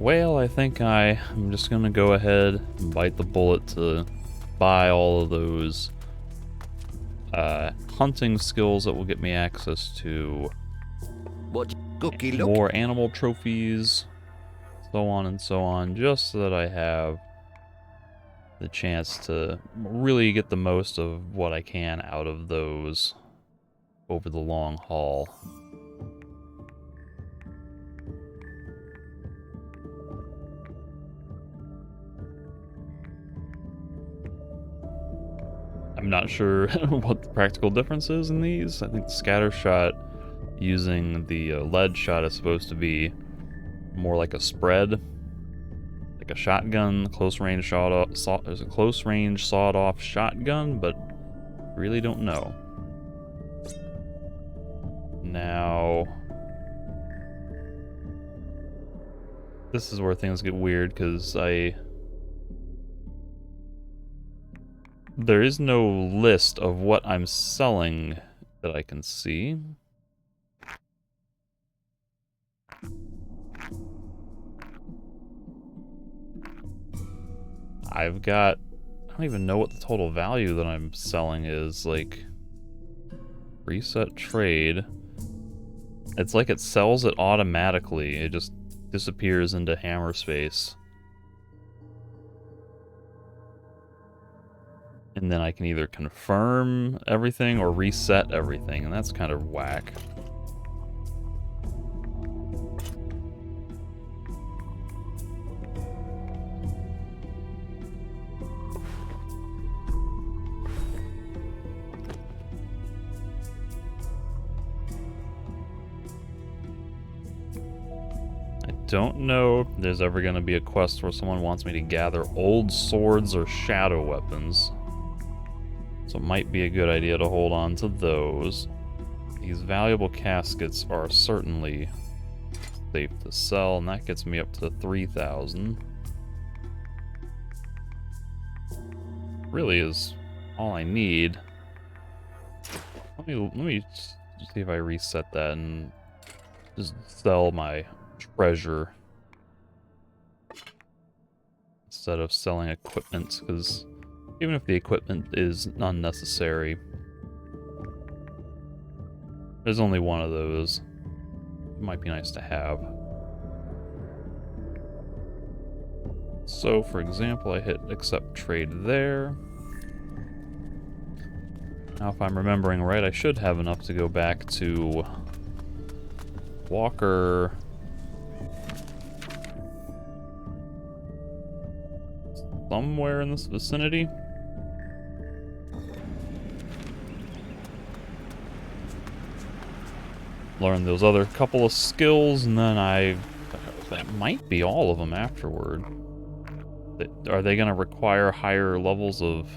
Well, I think I'm just gonna go ahead and bite the bullet to buy all of those hunting skills that will get me access to What cookie look? more animal trophies, so on and so on, just so that I have the chance to really get the most of what I can out of those over the long haul. I'm not sure what the practical difference is in these. I think the scatter shot using the lead shot is supposed to be more like a spread, like a shotgun, close range shot off. There's a close range sawed off shotgun, but really don't know. Now, this is where things get weird because there is no list of what I'm selling that I can see. I don't even know what the total value that I'm selling is. Like, reset trade. It's like it sells it automatically. It just disappears into hammer space. And then I can either confirm everything or reset everything, and that's kind of whack. I don't know if there's ever going to be a quest where someone wants me to gather old swords or shadow weapons. So it might be a good idea to hold on to those. These valuable caskets are certainly safe to sell, and that gets me up to 3,000. Really is all I need. Let me see if I reset that and just sell my treasure instead of selling equipment, because even if the equipment is unnecessary, there's only one of those. It might be nice to have. So, for example, I hit accept trade there. Now, if I'm remembering right, I should have enough to go back to Walker. Somewhere in this vicinity. Learn those other couple of skills, and then that might be all of them afterward. Are they going to require higher levels of...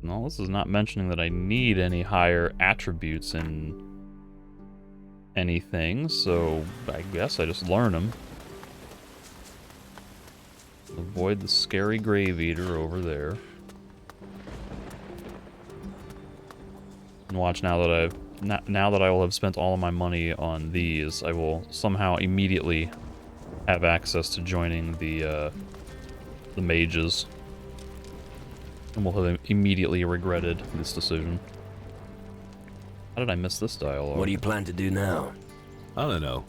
No, this is not mentioning that I need any higher attributes in anything, so I guess I just learn them. Avoid the scary grave eater over there. And watch, now that I will have spent all of my money on these, I will somehow immediately have access to joining the mages. And will have immediately regretted this decision. How did I miss this dialogue? What do you plan to do now? I don't know.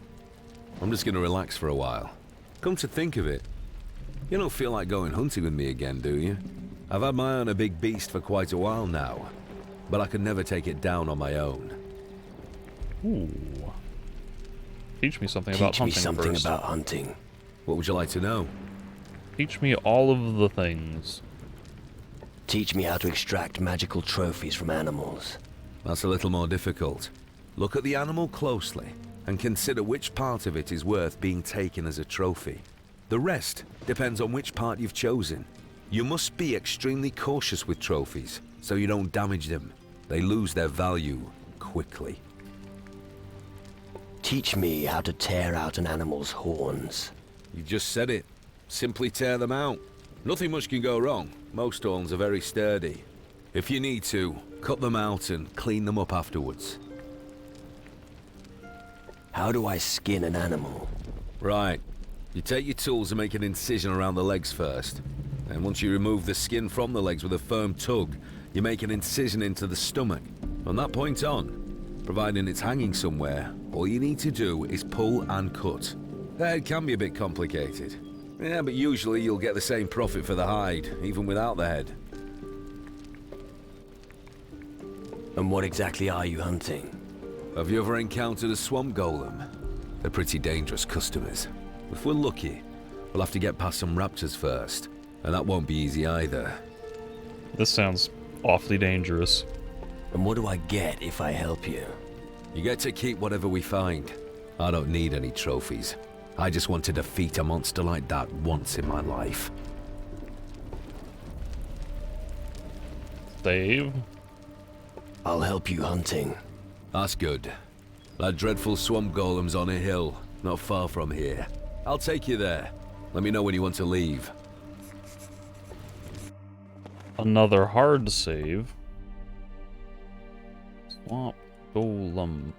I'm just gonna relax for a while. Come to think of it, you don't feel like going hunting with me again, do you? I've had my eye on a big beast for quite a while now, but I could never take it down on my own. Ooh. Teach me something about hunting Teach me something first. about hunting. What would you like to know? Teach me all of the things. Teach me how to extract magical trophies from animals. That's a little more difficult. Look at the animal closely and consider which part of it is worth being taken as a trophy. The rest depends on which part you've chosen. You must be extremely cautious with trophies, so you don't damage them. They lose their value quickly. Teach me how to tear out an animal's horns. You just said it. Simply tear them out. Nothing much can go wrong. Most horns are very sturdy. If you need to, cut them out and clean them up afterwards. How do I skin an animal? Right. You take your tools and make an incision around the legs first. And once you remove the skin from the legs with a firm tug, you make an incision into the stomach. From that point on, providing it's hanging somewhere, all you need to do is pull and cut. The head can be a bit complicated. Yeah, but usually you'll get the same profit for the hide, even without the head. And what exactly are you hunting? Have you ever encountered a swamp golem? They're pretty dangerous customers. If we're lucky, we'll have to get past some raptors first. And that won't be easy either. This sounds awfully dangerous. And what do I get if I help you? You get to keep whatever we find. I don't need any trophies. I just want to defeat a monster like that once in my life. Save. I'll help you hunting. That's good. That dreadful swamp golem's on a hill, not far from here. I'll take you there. Let me know when you want to leave. Another hard save. Swamp golem.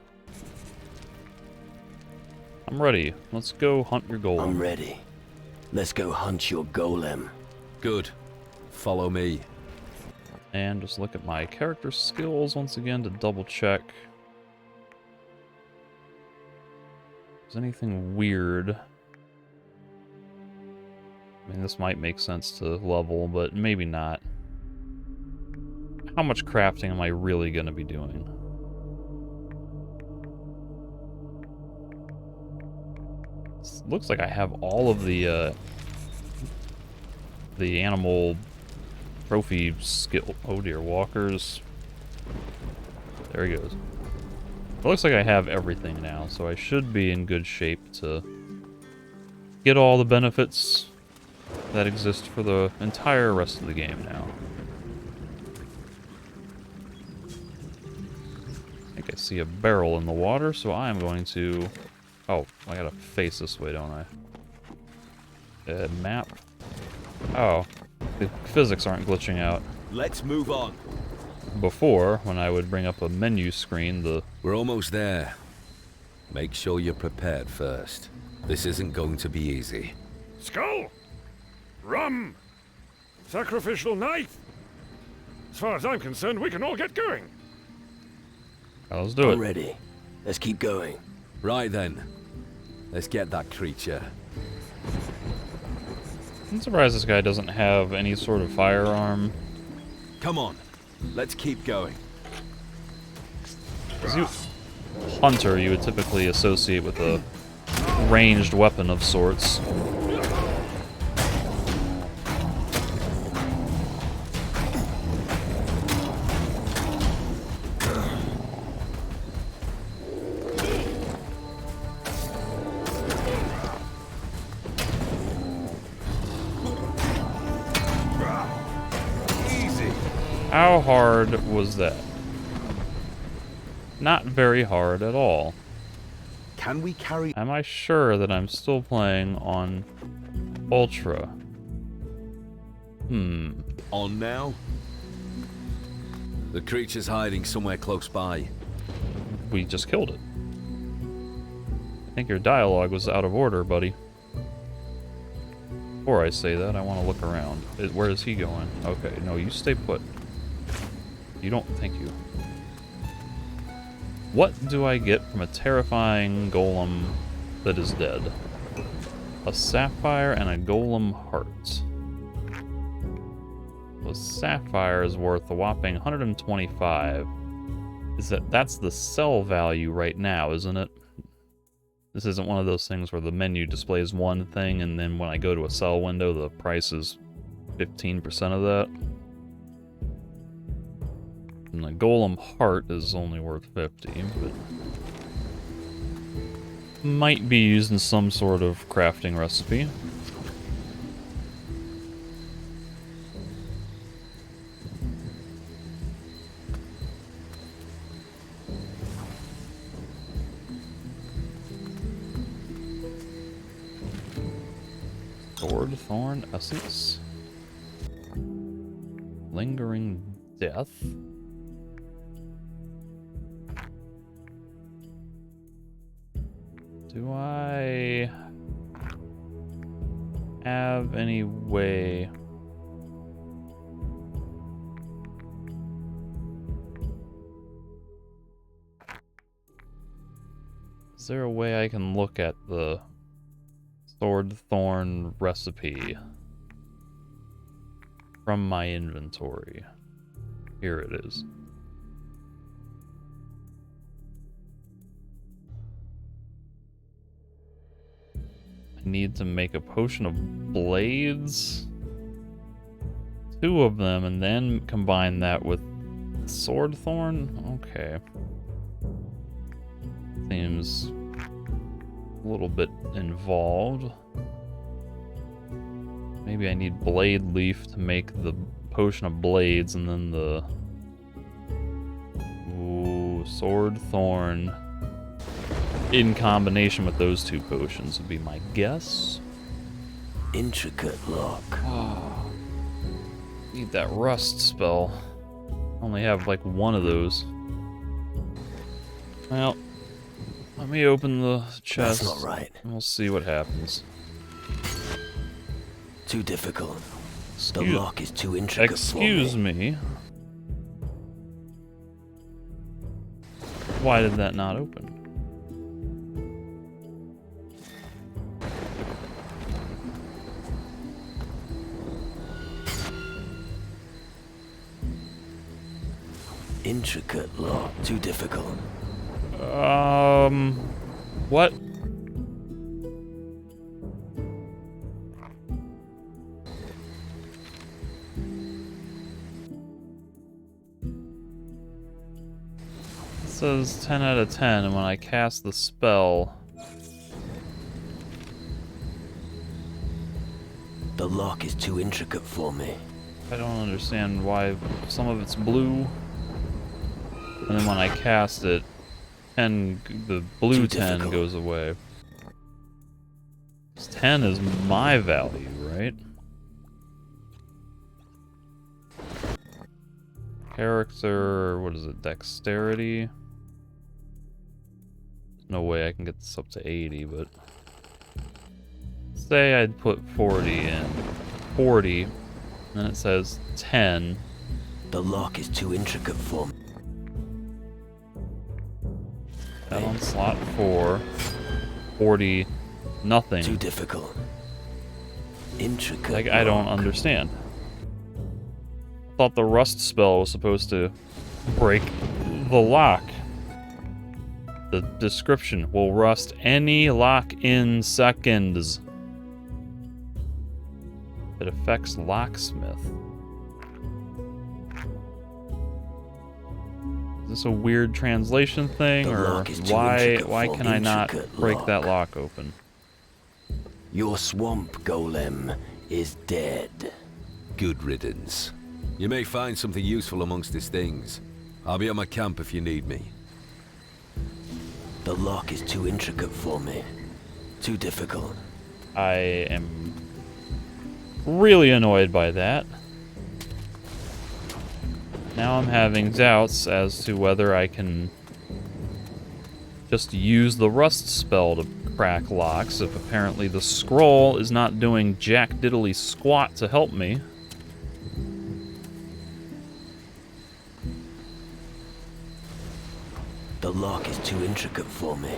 I'm ready. Let's go hunt your golem. I'm ready. Let's go hunt your golem. Good. Follow me. And just look at my character skills once again to double check. Is anything weird? I mean, this might make sense to level, but maybe not. How much crafting am I really going to be doing? Looks like I have all of the animal trophy skill. Oh dear, walkers. There he goes. It looks like I have everything now, so I should be in good shape to get all the benefits that exist for the entire rest of the game now. I think I see a barrel in the water, so I am going to... Oh, I gotta face this way, don't I? Map. Oh, the physics aren't glitching out. Let's move on. Before, when I would bring up a menu screen, We're almost there. Make sure you're prepared first. This isn't going to be easy. Skull! Rum! Sacrificial knife! As far as I'm concerned, we can all get going. Let's do it. I'm ready. Let's keep going. Right then. Let's get that creature. I'm surprised this guy doesn't have any sort of firearm. Come on. Let's keep going. Hunter, you would typically associate with a ranged weapon of sorts. How hard was that? Not very hard at all. Can we carry... Am I sure that I'm still playing on Ultra? On now? The creature's hiding somewhere close by. We just killed it. I think your dialogue was out of order, buddy. Before I say that, I want to look around. Where is he going? Okay, no, you stay put. You don't... Thank you. What do I get from a terrifying golem that is dead? A sapphire and a golem heart. The sapphire is worth a whopping 125. That's the sell value right now, isn't it? This isn't one of those things where the menu displays one thing and then when I go to a sell window, the price is 15% of that. And the golem heart is only worth 50, but might be used in some sort of crafting recipe. Sword Thorn Essence. Lingering death. Do I have any way? Is there a way I can look at the sword thorn recipe from my inventory? Here it is. I need to make a potion of blades. 2 of them, and then combine that with sword thorn? Okay. Seems a little bit involved. Maybe I need blade leaf to make the potion of blades, and then the sword thorn in combination with those 2 potions would be my guess. Intricate lock. Oh, need that rust spell. Only have like 1 of those. Well, let me open the chest. That's not right. And we'll see what happens. Too difficult. The Excuse- lock is too intricate Excuse for me. me. Why did that not open? Intricate lock. Too difficult. What? It says 10 out of 10, and when I cast the spell, The lock is too intricate for me. I don't understand why some of it's blue, and then when I cast it, the blue Too 10 difficult. goes away. 10 is my value, right? Character, what is it, dexterity? No way I can get this up to 80, but say I'd put 40 in. 40, and then it says 10. The lock is too intricate for me. That on slot 4. 40, nothing. Too difficult. Intricate. Like, I don't lock. understand. I thought the rust spell was supposed to break the lock. The description will rust any lock in seconds. It affects locksmith. Is this a weird translation thing, The or lock is too why intricate can for I not intricate break that lock. lock open? Your swamp golem is dead. Good riddance. You may find something useful amongst his things. I'll be at my camp if you need me. The lock is too intricate for me. Too difficult. I am really annoyed by that. Now I'm having doubts as to whether I can just use the rust spell to crack locks, if apparently the scroll is not doing jack diddly squat to help me. The lock is too intricate for me.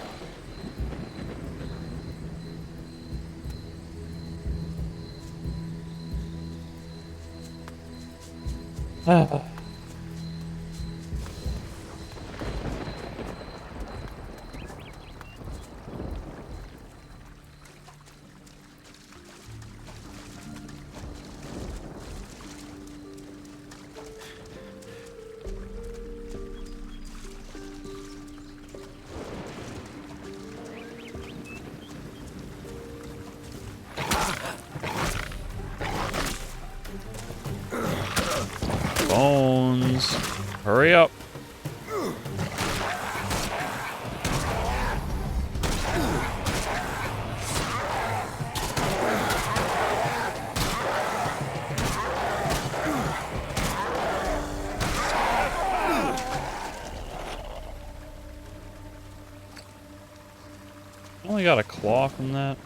Bones. Hurry up. Only got a claw from that.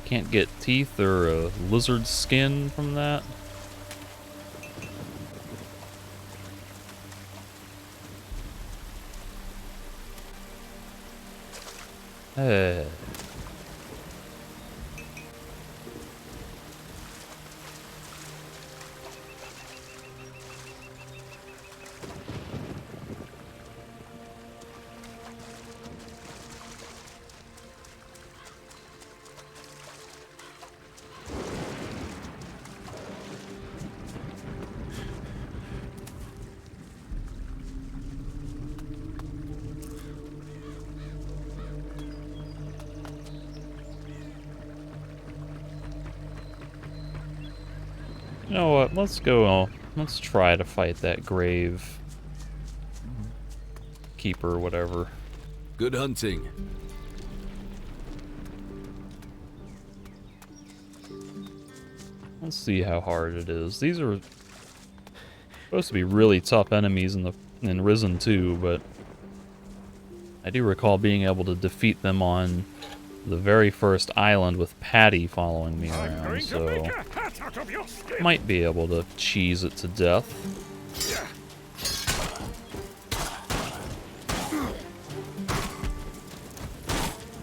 Can't get teeth or a lizard skin from that. Eh. You know what? Let's go. Let's try to fight that grave keeper, whatever. Good hunting. Let's see how hard it is. These are supposed to be really tough enemies in Risen 2, but I do recall being able to defeat them on the very first island with Patty following me around, so might be able to cheese it to death.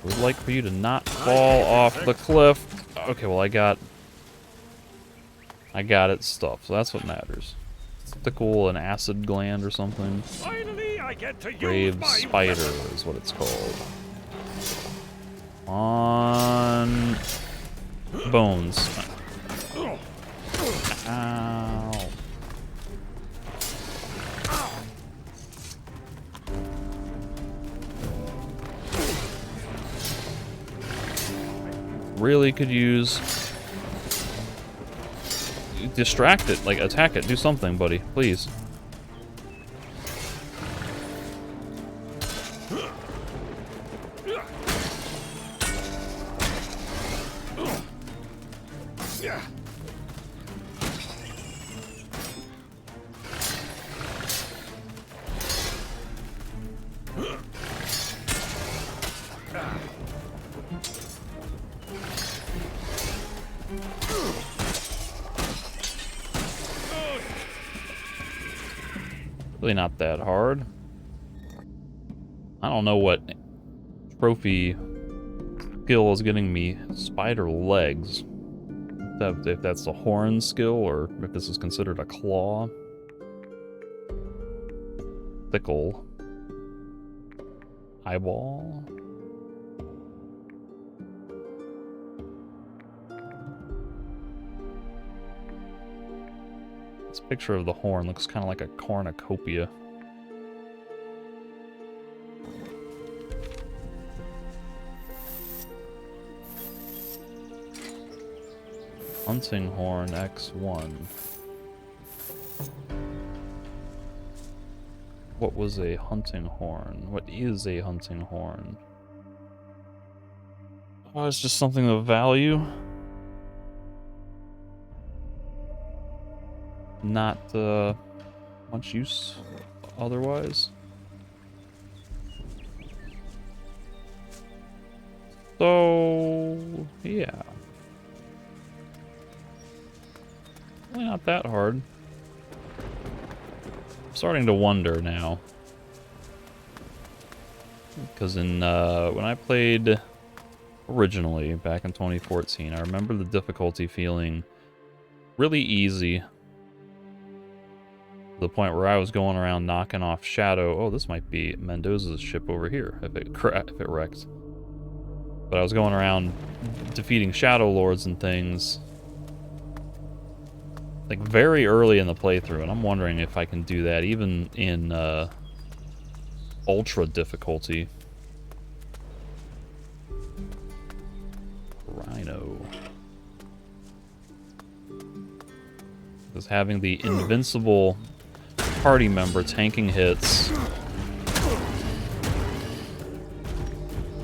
Would like for you to not fall off the cliff. Okay, well I got it stuffed, so that's what matters. Tickle an acid gland or something. Finally, I get to Grave use my spider weapon. is what it's called. On bones. Ow. Really could use... Distract it, like attack it, do something, buddy, please. Really not that hard. I don't know what trophy skill is getting me spider legs. If that's the horn skill or if this is considered a claw. Thickle. Eyeball. This picture of the horn looks kind of like a cornucopia. Hunting horn X1. What was a hunting horn? What is a hunting horn? Oh, it's just something of value. Not much use otherwise. So, yeah. Really not that hard. I'm starting to wonder now. Because when I played originally back in 2014, I remember the difficulty feeling really easy. To the point where I was going around knocking off Shadow. Oh, this might be Mendoza's ship over here, if it wrecked. But I was going around defeating Shadow Lords and things, like, very early in the playthrough, and I'm wondering if I can do that even in ultra difficulty. Rhino. Because having the invincible party member tanking hits,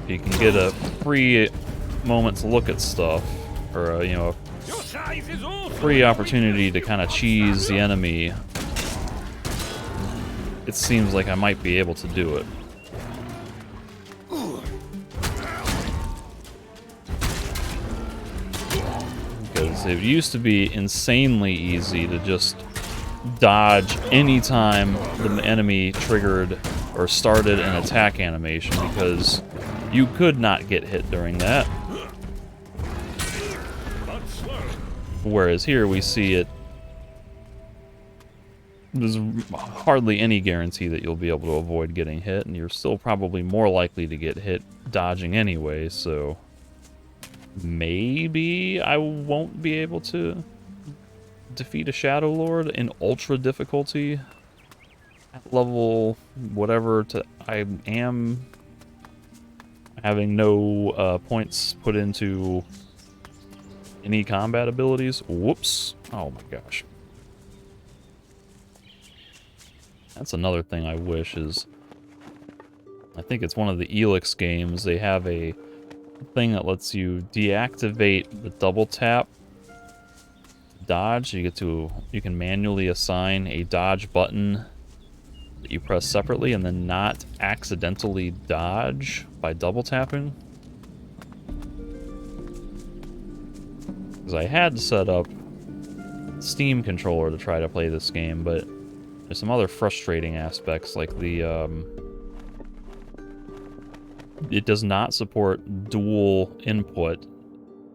you can get a free moment to look at stuff, or you know, a free opportunity to kind of cheese the enemy. It seems like I might be able to do it. So it used to be insanely easy to just dodge anytime the enemy triggered or started an attack animation, because you could not get hit during that. Whereas here we see it, there's hardly any guarantee that you'll be able to avoid getting hit, and you're still probably more likely to get hit dodging anyway, so maybe I won't be able to defeat a Shadow Lord in ultra difficulty at level whatever I am, having no points put into any combat abilities. Whoops. Oh my gosh. That's another thing I wish is, I think it's one of the Elix games, they have a thing that lets you deactivate the double tap dodge. You can manually assign a dodge button that you press separately and then not accidentally dodge by double tapping. Because I had to set up Steam controller to try to play this game, but there's some other frustrating aspects, like it does not support dual input,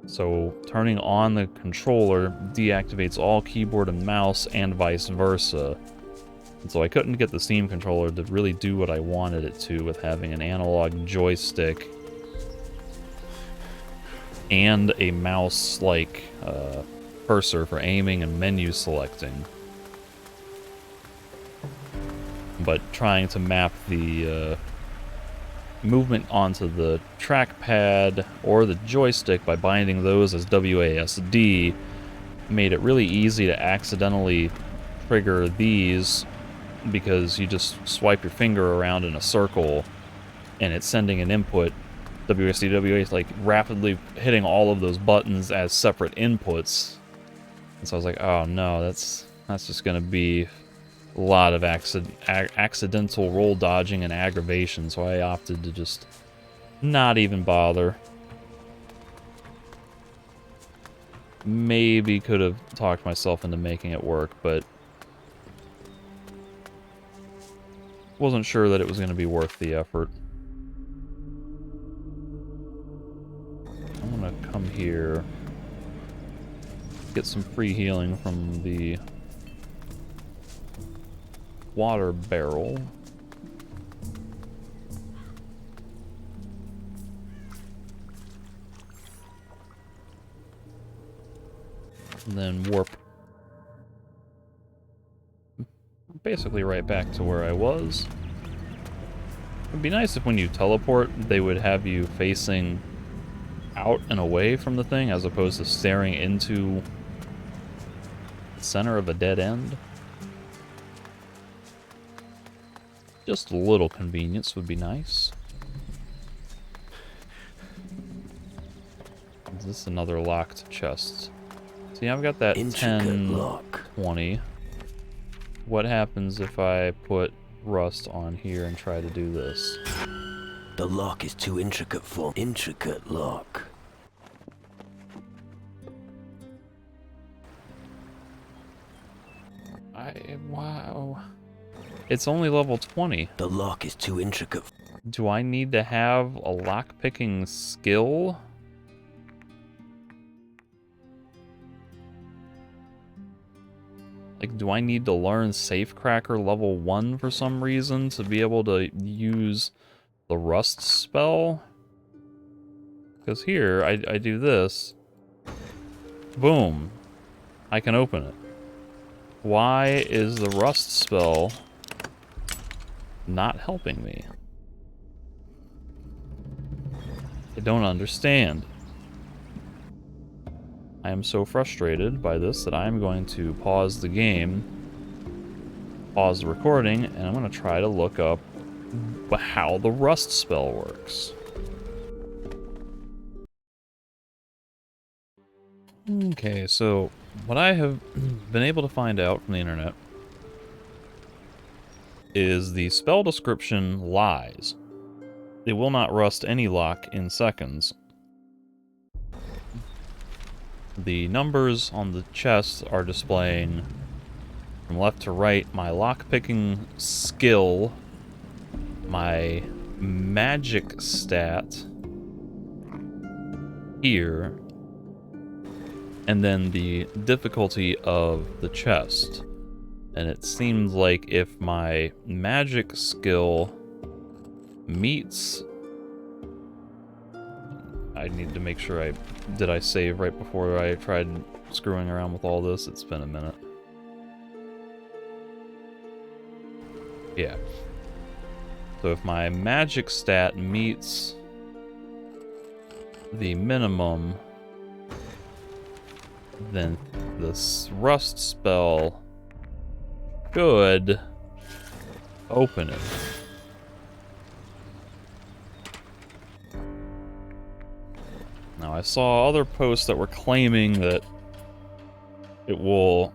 so turning on the controller deactivates all keyboard and mouse and vice versa. And so I couldn't get the Steam controller to really do what I wanted it to with having an analog joystick and a mouse-like cursor for aiming and menu selecting. But trying to map the movement onto the trackpad or the joystick by binding those as WASD made it really easy to accidentally trigger these, because you just swipe your finger around in a circle and it's sending an input, WASD, WASD, like rapidly hitting all of those buttons as separate inputs. And so I was like, oh no, that's just gonna be a lot of accidental roll dodging and aggravation, so I opted to just not even bother. Maybe could have talked myself into making it work, but wasn't sure that it was going to be worth the effort. I'm going to come here, get some free healing from the water barrel. And then warp basically right back to where I was. It'd be nice if when you teleport, they would have you facing out and away from the thing, as opposed to staring into the center of a dead end. Just a little convenience would be nice. Is this another locked chest? See, I've got that Intricate 10, lock. 20. What happens if I put rust on here and try to do this? The lock is too intricate for intricate lock. Wow. It's only level 20. The lock is too intricate. Do I need to have a lock-picking skill? Like, do I need to learn Safecracker level 1 for some reason to be able to use the rust spell? Because here, I do this. Boom. I can open it. Why is the rust spell not helping me? I don't understand. I am so frustrated by this that I'm going to pause the game, pause the recording, and I'm going to try to look up how the rust spell works. Okay, so what I have been able to find out from the internet is the spell description lies. It will not rust any lock in seconds. the numbers on the chest are displaying from left to right my lockpicking skill, my magic stat here, and then the difficulty of the chest. And it seems like if my magic skill meets... I need to make sure did I save right before I tried screwing around with all this? It's been a minute. Yeah. So if my magic stat meets the minimum, then this rust spell should open it. Now, I saw other posts that were claiming that it will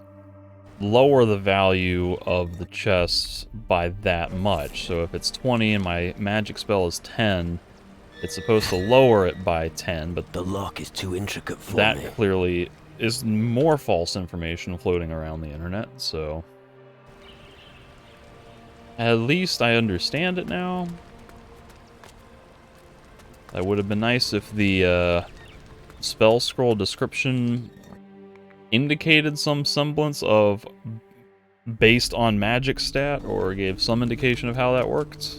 lower the value of the chest by that much. So if it's 20 and my magic spell is 10, it's supposed to lower it by 10, but The lock is too intricate for that me. clearly is more false information floating around the internet, so... At least I understand it now. That would have been nice if the spell scroll description indicated some semblance of based on magic stat, or gave some indication of how that worked.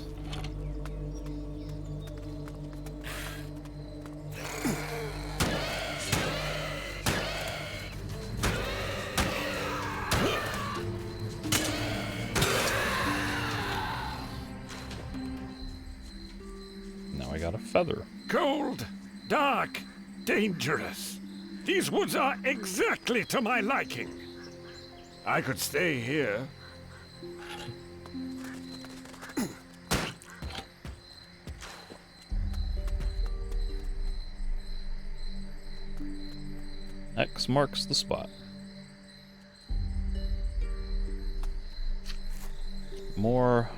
Now I got a feather. Cold, dark, dangerous. These woods are exactly to my liking. I could stay here. X marks the spot. More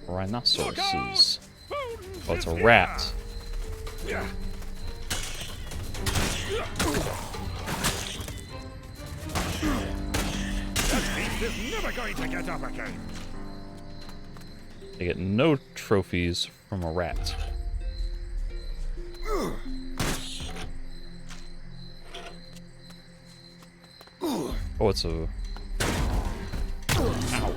rhinoceroses. Oh, it's a rat. That beast is never going to get up again. I get no trophies from a rat. Oh, it's a... Ow.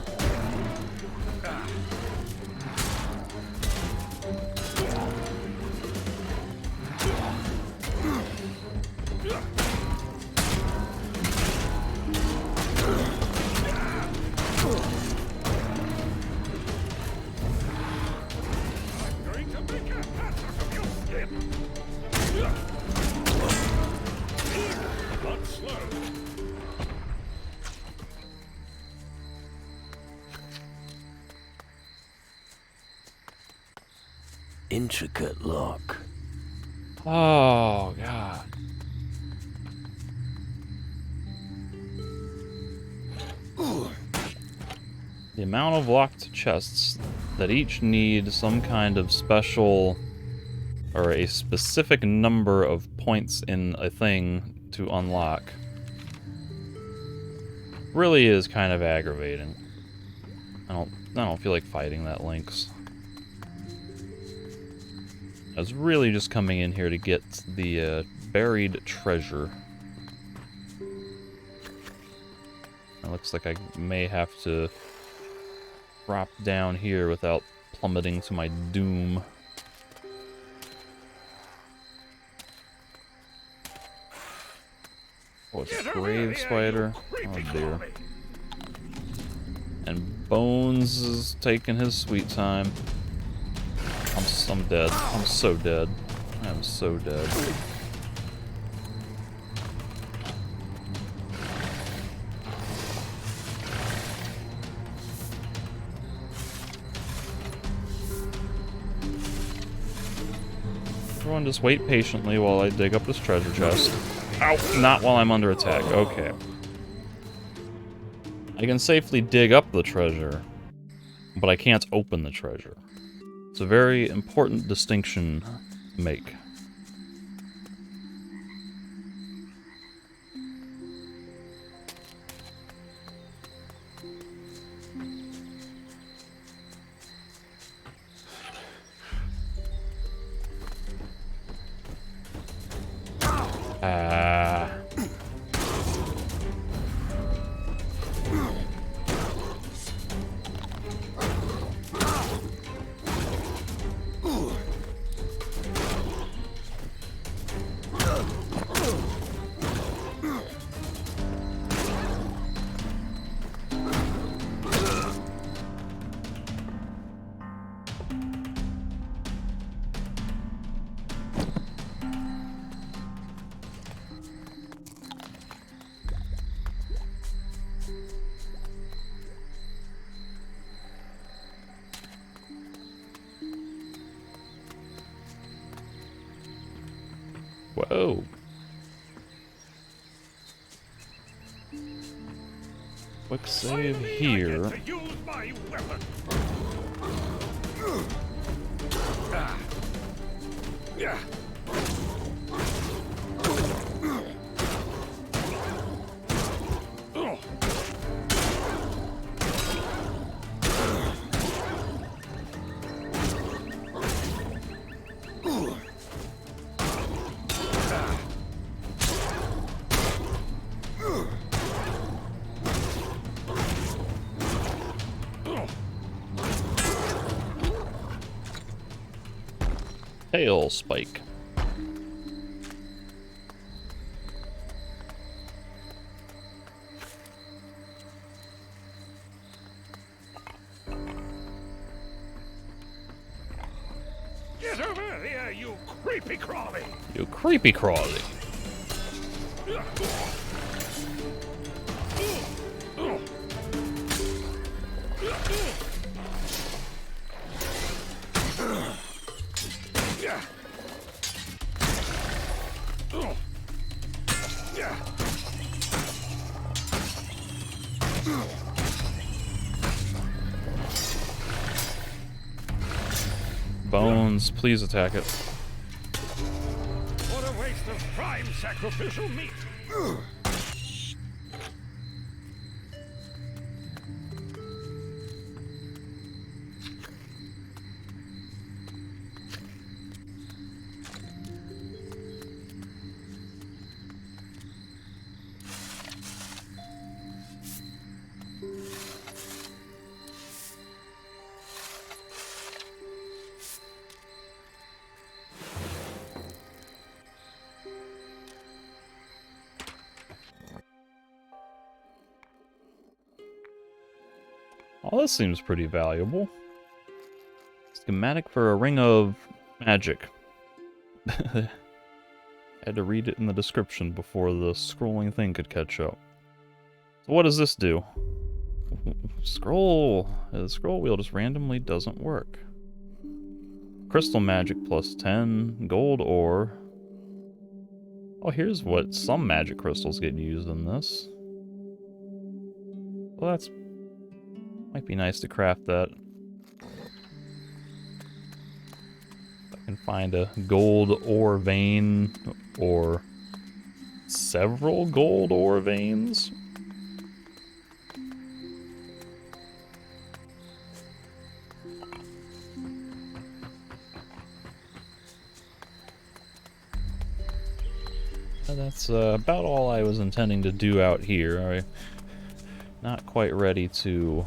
Intricate lock. Oh, God. The amount of locked chests that each need some kind of special or a specific number of points in a thing to unlock really is kind of aggravating. I don't feel like fighting that Lynx. I was really just coming in here to get the buried treasure. It looks like I may have to drop down here without plummeting to my doom. Oh, it's a grave spider. Oh dear. And Bones is taking his sweet time. I'm dead. I'm so dead. I am so dead. Everyone just wait patiently while I dig up this treasure chest. Ow! Not while I'm under attack. Okay. I can safely dig up the treasure, but I can't open the treasure. It's a very important distinction to make. Whoa. Quick save Finally, here. I get to use my weapon. Yeah. Tail spike. Get over here, you creepy crawly! You creepy crawly. Bones, please attack it. What a waste of prime sacrificial meat! Oh, this seems pretty valuable. Schematic for a ring of magic. Had to read it in the description before the scrolling thing could catch up. So what does this do? Scroll. The scroll wheel just randomly doesn't work. Crystal magic plus 10. Gold ore. Oh, here's what some magic crystals get used in this. Well, that's... might be nice to craft that. If I can find a gold ore vein, or several gold ore veins. That's about all I was intending to do out here. I'm not quite ready to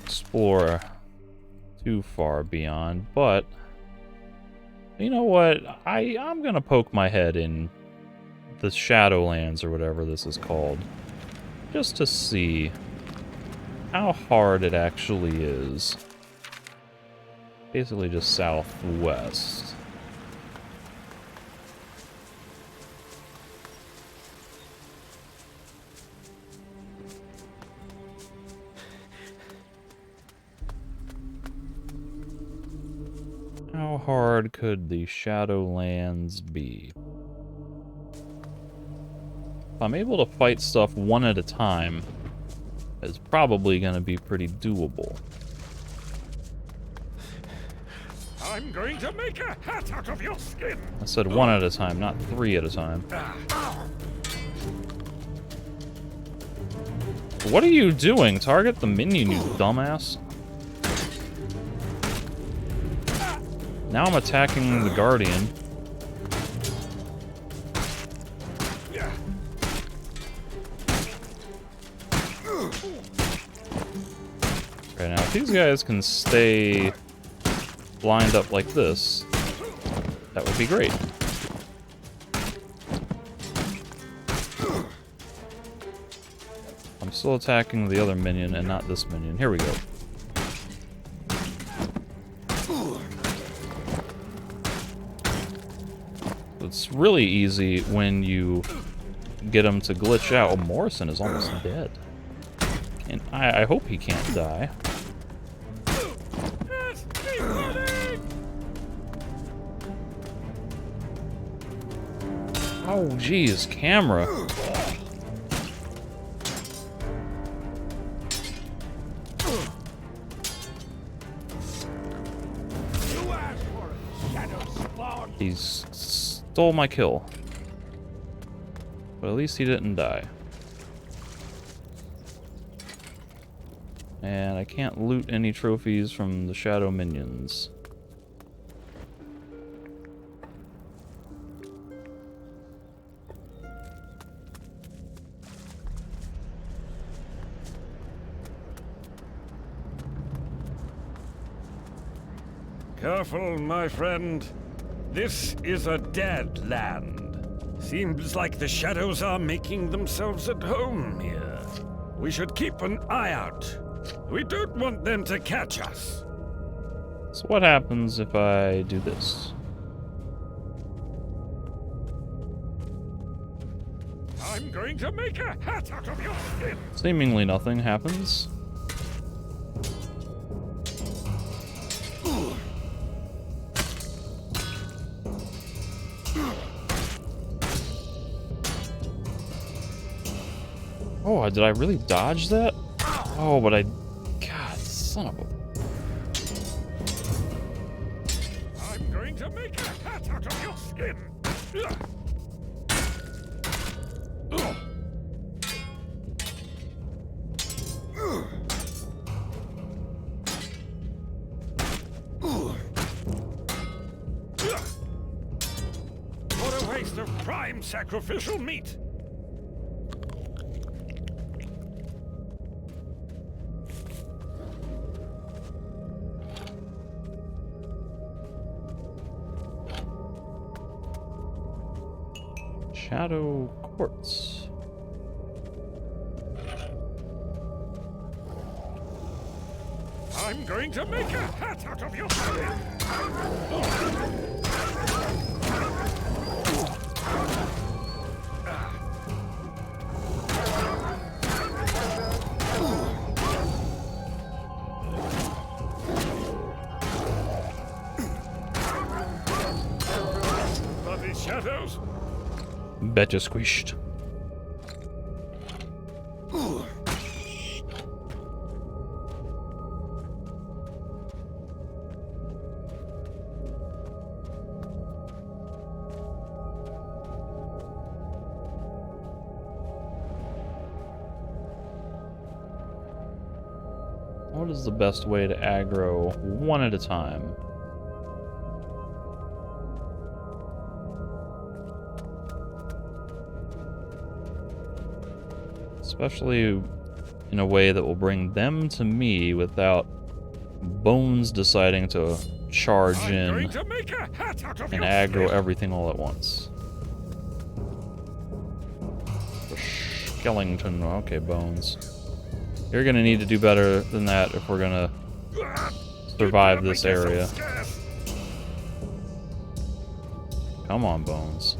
explore too far beyond, but you know what? I'm gonna poke my head in the Shadowlands or whatever this is called, just to see how hard it actually is. Basically just southwest. How hard could the Shadowlands be? If I'm able to fight stuff one at a time, it's probably going to be pretty doable. I'm going to make a hat out of your skin! I said one at a time, not three at a time. What are you doing? Target the minion, you dumbass. Now I'm attacking the Guardian. Right now, if these guys can stay lined up like this, that would be great. I'm still attacking the other minion and not this minion. Here we go. It's really easy when you get him to glitch out. Oh, Morrison is almost dead. And I hope he can't die. Oh, geez, camera. He stole my kill. But at least he didn't die. And I can't loot any trophies from the shadow minions. Careful, my friend. This is a dead land. Seems like the shadows are making themselves at home here. We should keep an eye out. We don't want them to catch us. So what happens if I do this? I'm going to make a hat out of your skin. Seemingly nothing happens. Oh, did I really dodge that? Oh, but I... God, son of a... I'm going to make a hat out of your skin. What a waste of prime sacrificial meat. Shadow quartz. I'm going to make a hat out of your skin. Bloody shadows. Better squished. What is the best way to aggro one at a time? Especially in a way that will bring them to me without Bones deciding to charge in and aggro everything all at once. Skellington, okay, Bones. You're gonna need to do better than that if we're gonna survive this area. Come on, Bones.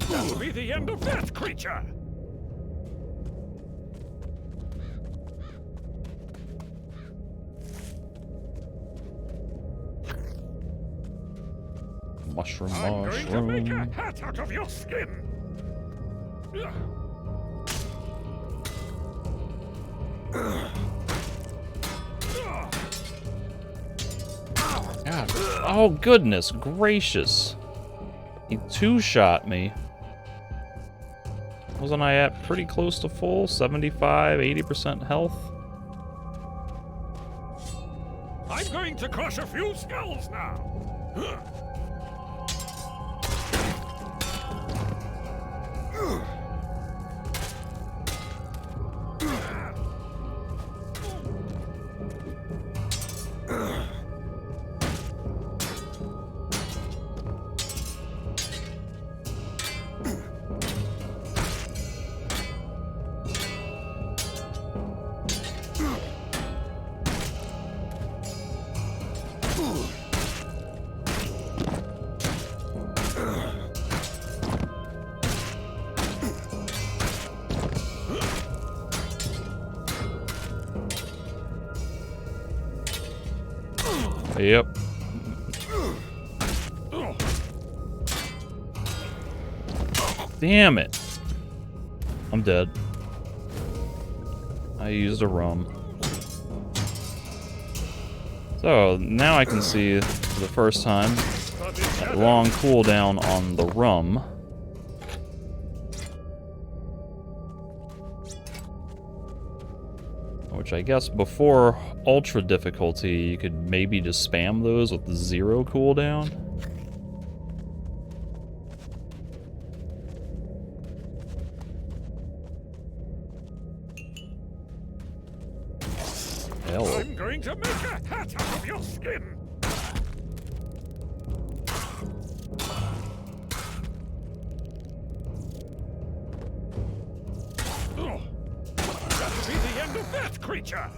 That'll be the end of that creature. Mushroom, I'm going to make a mushroom. hat out of your skin. God. Oh, goodness gracious. He two-shot me. Wasn't I at pretty close to full? 75, 80% health? I'm going to crush a few skulls now. Yep. Damn it. I'm dead. I used a rum. So, now I can see for the first time a long cooldown on the rum. Which I guess before ultra difficulty, you could maybe just spam those with 0 cooldown. Hell. I'm going to make a hat out of your skin. That'll be the end of that creature.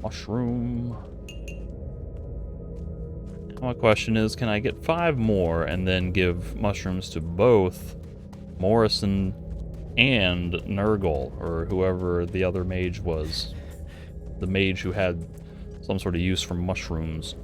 Mushroom. My question is, can I get 5 more and then give mushrooms to both Morrison and Nurgle, or whoever the other mage was? The mage who had some sort of use for mushrooms.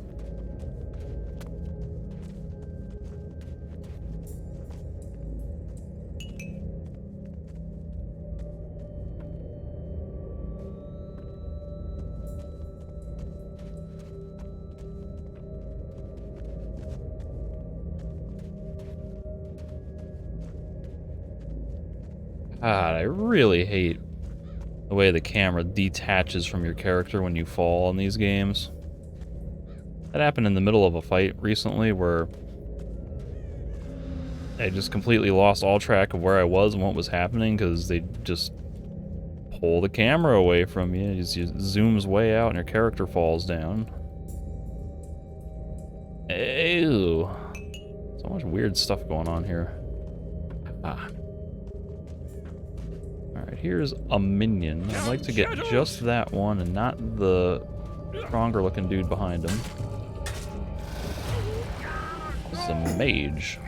God, I really hate the way the camera detaches from your character when you fall in these games. That happened in the middle of a fight recently where I just completely lost all track of where I was and what was happening because they just pull the camera away from you. It just zooms way out and your character falls down. Ew. So much weird stuff going on here. Ah. Alright, here's a minion. I'd like to get just that one and not the stronger looking dude behind him. This is a mage.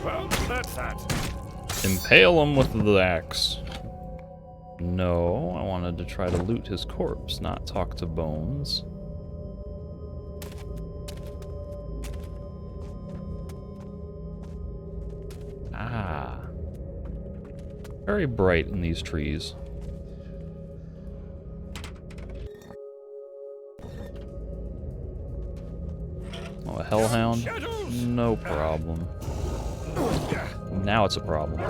Well, that's that. Impale him with the axe. No, I wanted to try to loot his corpse, not talk to Bones. Ah. Very bright in these trees. Oh, a hellhound? No problem. Now it's a problem.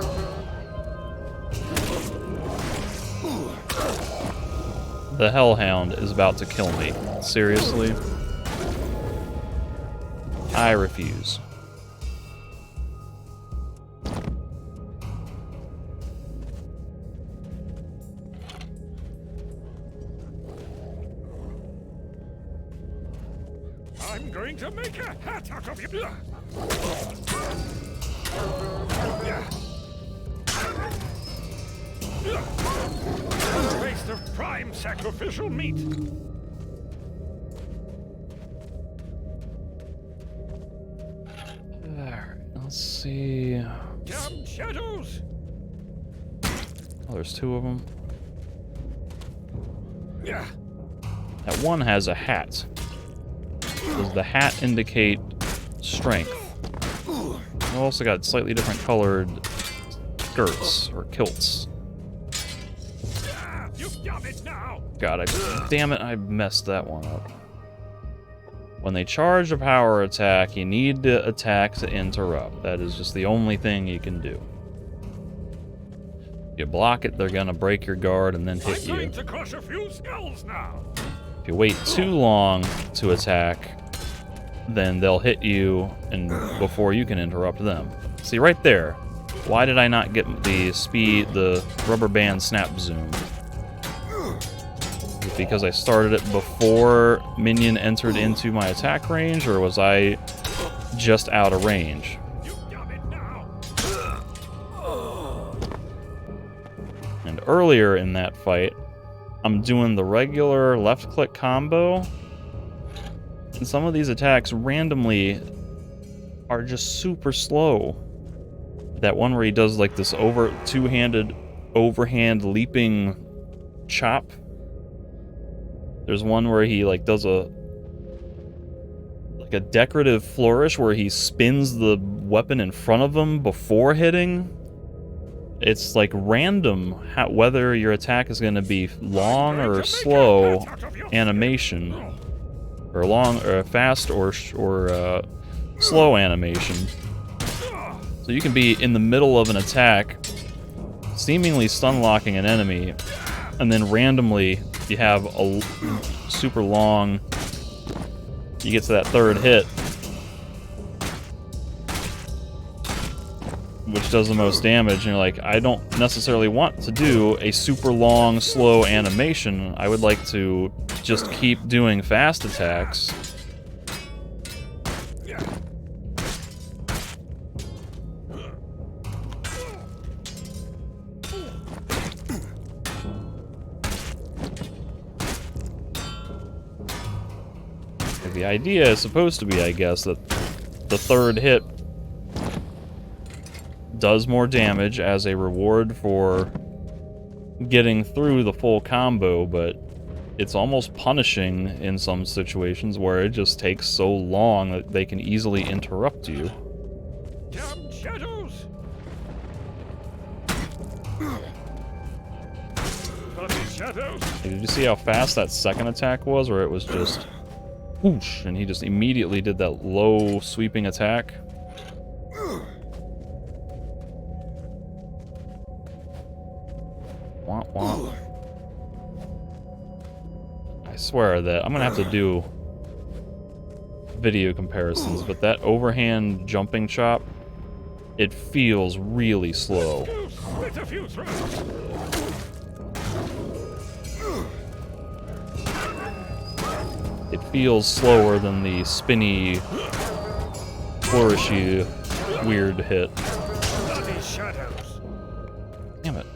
The hellhound is about to kill me. Seriously? I refuse. I'm going to make a hat out of you. Waste of prime sacrificial meat. Alright, let's see. Damn shadows. Oh, there's 2 of them. Yeah. That one has a hat. Does the hat indicate strength? I've also got slightly different colored skirts or kilts. You've done it now. God, damn it, I messed that one up. When they charge a power attack, you need to attack to interrupt. That is just the only thing you can do. If you block it, they're gonna break your guard and then hit you. I'm going to crush a few skulls now. If you wait too long to attack, then they'll hit you and before you can interrupt them. See, right there. Why did I not get the speed, the rubber band snap zoom? Is it because I started it before minion entered into my attack range, or was I just out of range? You've done it now. earlier in that fight, I'm doing the regular left-click combo, and some of these attacks randomly are just super slow. That one where he does like this two-handed overhand leaping chop. There's one where he like does a decorative flourish where he spins the weapon in front of him before hitting. It's like random whether your attack is going to be long or slow animation, or long or fast or slow animation. So you can be in the middle of an attack, seemingly stun locking an enemy, and then randomly you have a super long. You get to that third hit, which does the most damage, and you're like, I don't necessarily want to do a super long, slow animation. I would like to just keep doing fast attacks. The idea is supposed to be, I guess, that the third hit does more damage as a reward for getting through the full combo, but it's almost punishing in some situations where it just takes so long that they can easily interrupt you. Damn shadows! Bloody shadows! Hey, did you see how fast that second attack was, where it was just whoosh, and he just immediately did that low sweeping attack? Womp womp. I swear that I'm gonna have to do video comparisons, but that overhand jumping chop, it feels really slow. Split a few throats. It feels slower than the spinny, flourishy, weird hit. Bloody shadows! Damn it.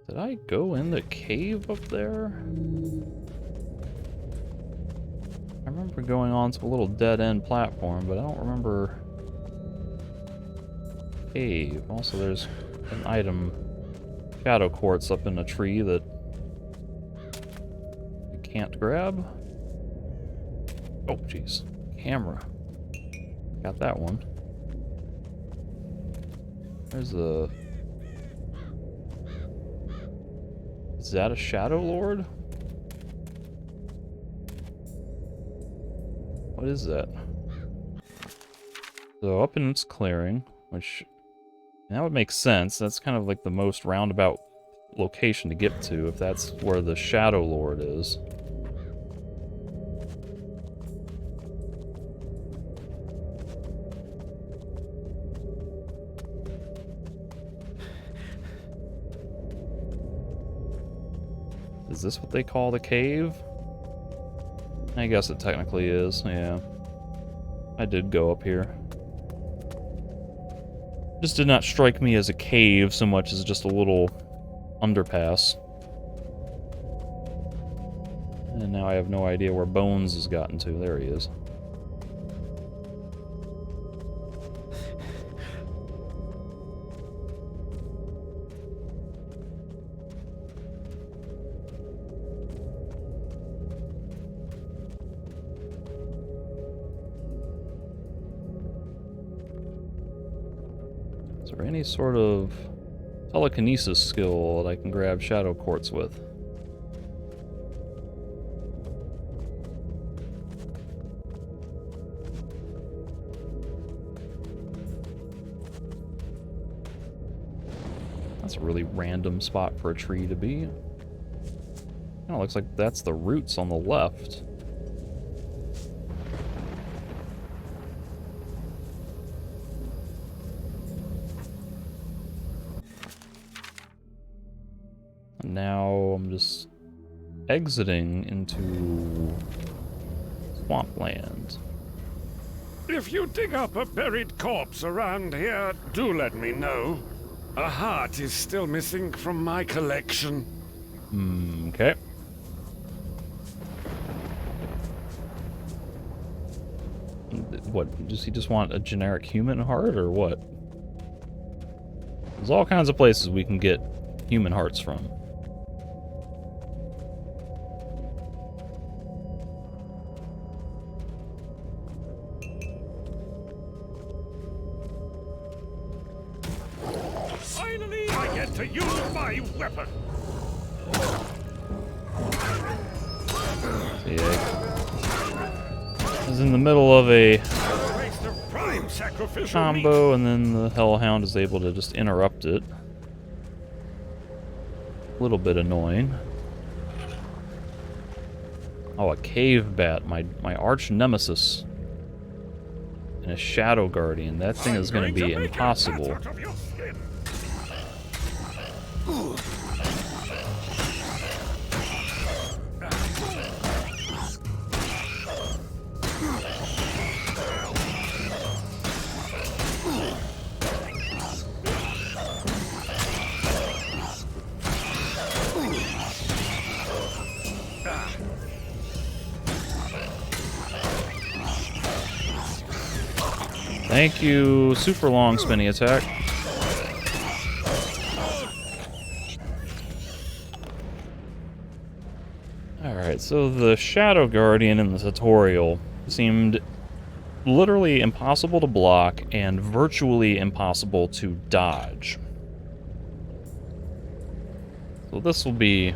Did I go in the cave up there? I remember going onto a little dead-end platform, but I don't remember cave. Also, there's an item, shadow quartz, up in a tree that you can't grab. Oh, jeez. Camera. Got that one. There's a... Is that a Shadow Lord? What is that? So up in its clearing, which that would make sense. That's kind of like the most roundabout location to get to, if that's where the Shadow Lord is. Is this what they call the cave? I guess it technically is, yeah. I did go up here. Just did not strike me as a cave so much as just a little underpass. And now I have no idea where Bones has gotten to. There he is. Is there any sort of telekinesis skill that I can grab shadow quartz with? That's a really random spot for a tree to be. Kind of looks like that's the roots on the left. And now I'm just exiting into swampland. If you dig up a buried corpse around here, do let me know. A heart is still missing from my collection. Okay. What, does he just want a generic human heart, or what? There's all kinds of places we can get human hearts from. Finally, I get to use my weapon. See, I was in the middle of a Waste of prime sacrificial combo, and then the Hellhound is able to just interrupt it. A little bit annoying. Oh, a cave bat, my arch nemesis. And a shadow guardian. That thing is going to be impossible. Thank you, super long spinny attack. Alright, so the Shadow Guardian in the tutorial seemed literally impossible to block and virtually impossible to dodge. So this will be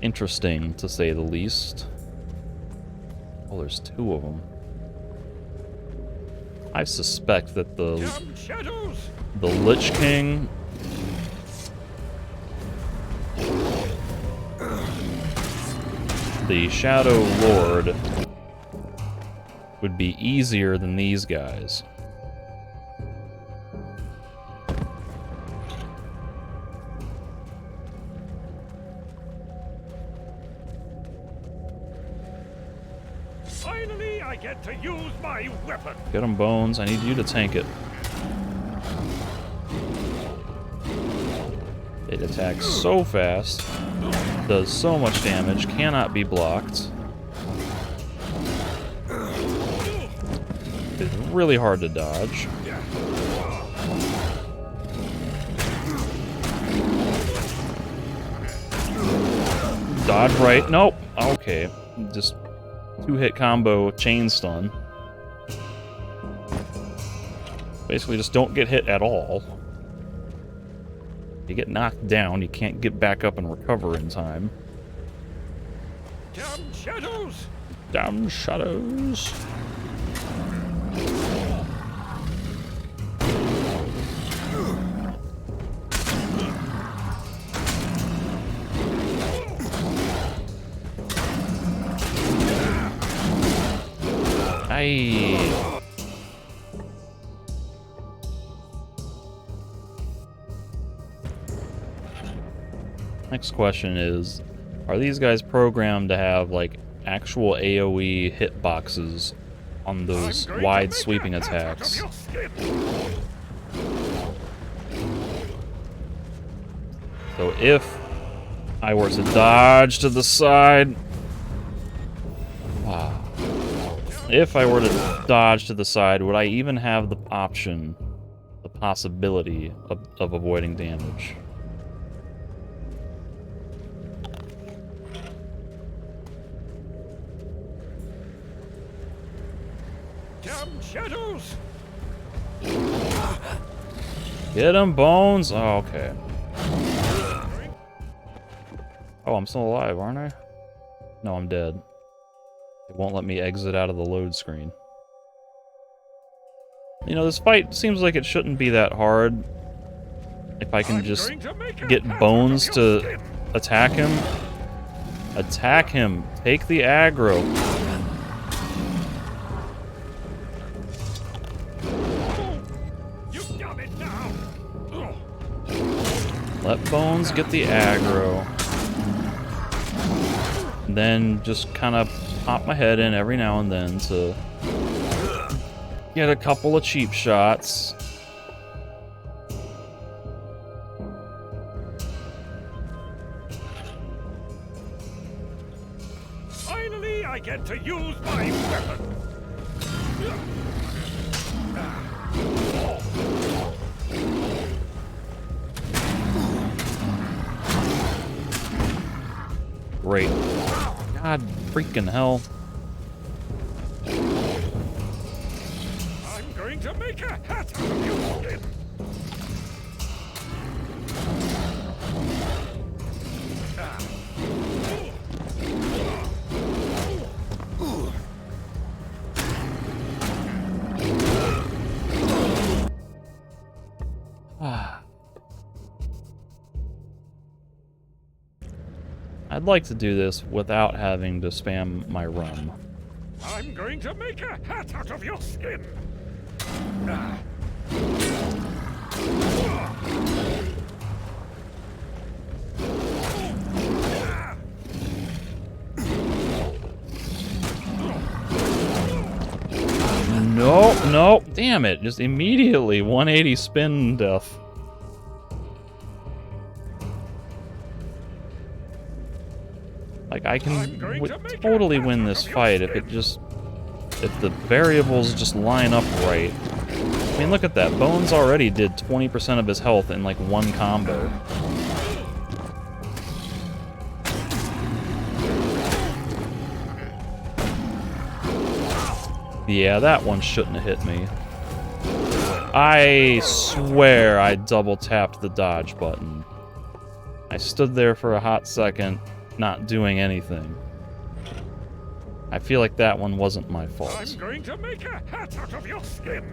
interesting, to say the least. Oh, there's two of them. I suspect that the Lich King the Shadow Lord would be easier than these guys. Finally, I get to use my weapon. Get him, Bones. I need you to tank it. It attacks so fast, does so much damage, cannot be blocked. It's really hard to dodge. Dodge right. Nope. Okay. Just two-hit combo chain stun. Basically just don't get hit at all. You get knocked down, you can't get back up and recover in time. Damn shadows! Damn shadows! Aye. Next question is, are these guys programmed to have, like, actual AoE hitboxes on those wide sweeping attacks? So if I were to dodge to the side... Wow. If I were to dodge to the side, would I even have the option, the possibility of avoiding damage? Damn shadows! Get him, Bones! Oh, okay. Oh, I'm still alive, aren't I? No, I'm dead. It won't let me exit out of the load screen. You know, this fight seems like it shouldn't be that hard. If I can just get Bones to attack him. Attack him! Take the aggro! You've done it now! Let Bones get the aggro. Then just kind of pop my head in every now and then to get a couple of cheap shots. Finally, I get to use my weapon. Great. God freaking hell. I'm going to make a hat out of your skin. I'd like to do this without having to spam my rum. I'm going to make a hat out of your skin. No, no, damn it, just immediately 180 spin death. Like, I can totally win this fight if the variables just line up right. I mean, look at that. Bones already did 20% of his health in, like, one combo. Yeah, that one shouldn't have hit me. I swear I double-tapped the dodge button. I stood there for a hot second, not doing anything. I feel like that one wasn't my fault. I'm going to make a hat out of your skin.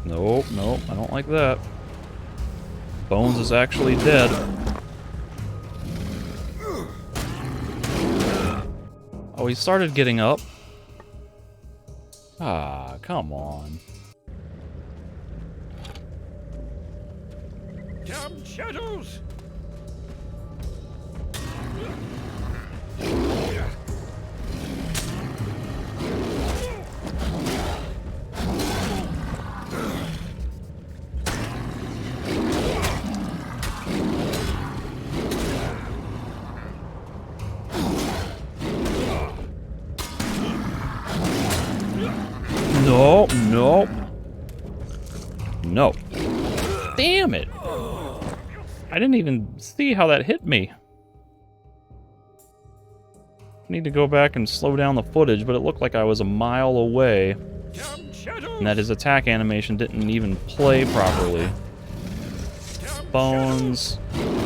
Nope, nope, I don't like that. Bones is actually dead. Oh, he started getting up. Ah, come on. Damn shadows! No, no. No. Damn it. I didn't even see how that hit me. I need to go back and slow down the footage, but it looked like I was a mile away. And that his attack animation didn't even play properly. Bones,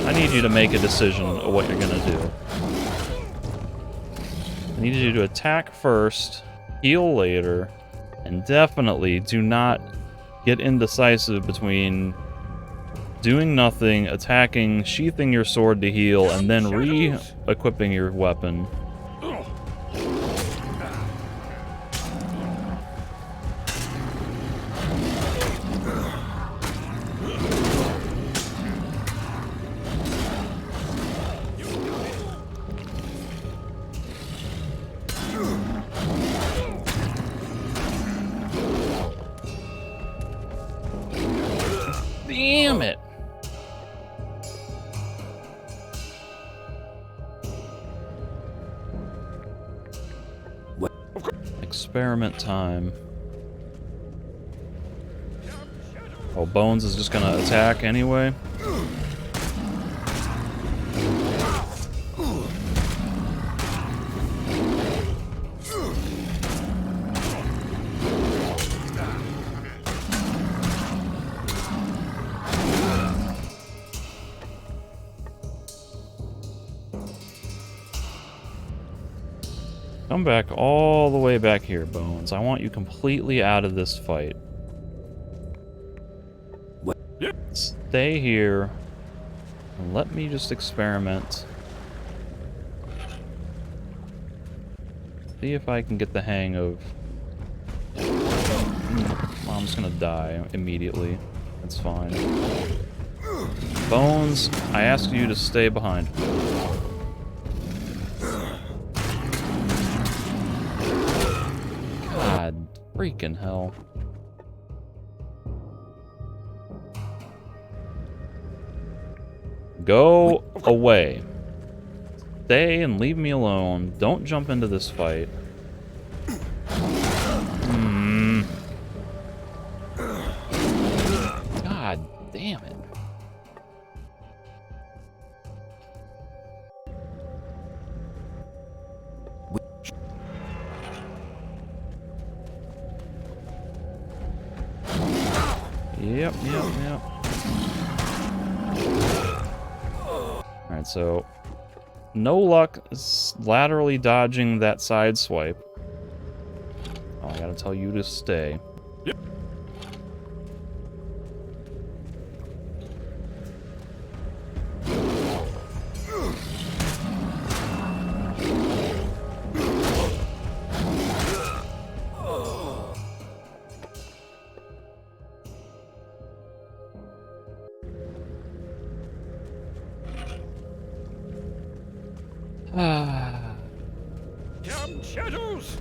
I need you to make a decision of what you're gonna do. I need you to attack first, heal later, and definitely do not get indecisive between doing nothing, attacking, sheathing your sword to heal, and then re-equipping your weapon. Damn it! Experiment time. Oh, Bones is just gonna attack anyway? Come back all the way back here, Bones. I want you completely out of this fight. What? Stay here. And let me just experiment. See if I can get the hang of... I'm just gonna die immediately. That's fine. Bones, I ask you to stay behind. God freaking hell. Go away. Stay and leave me alone. Don't jump into this fight. God damn it. Yep. Alright, so... no luck laterally dodging that side swipe. Oh, I gotta tell you to stay. Damn shadows!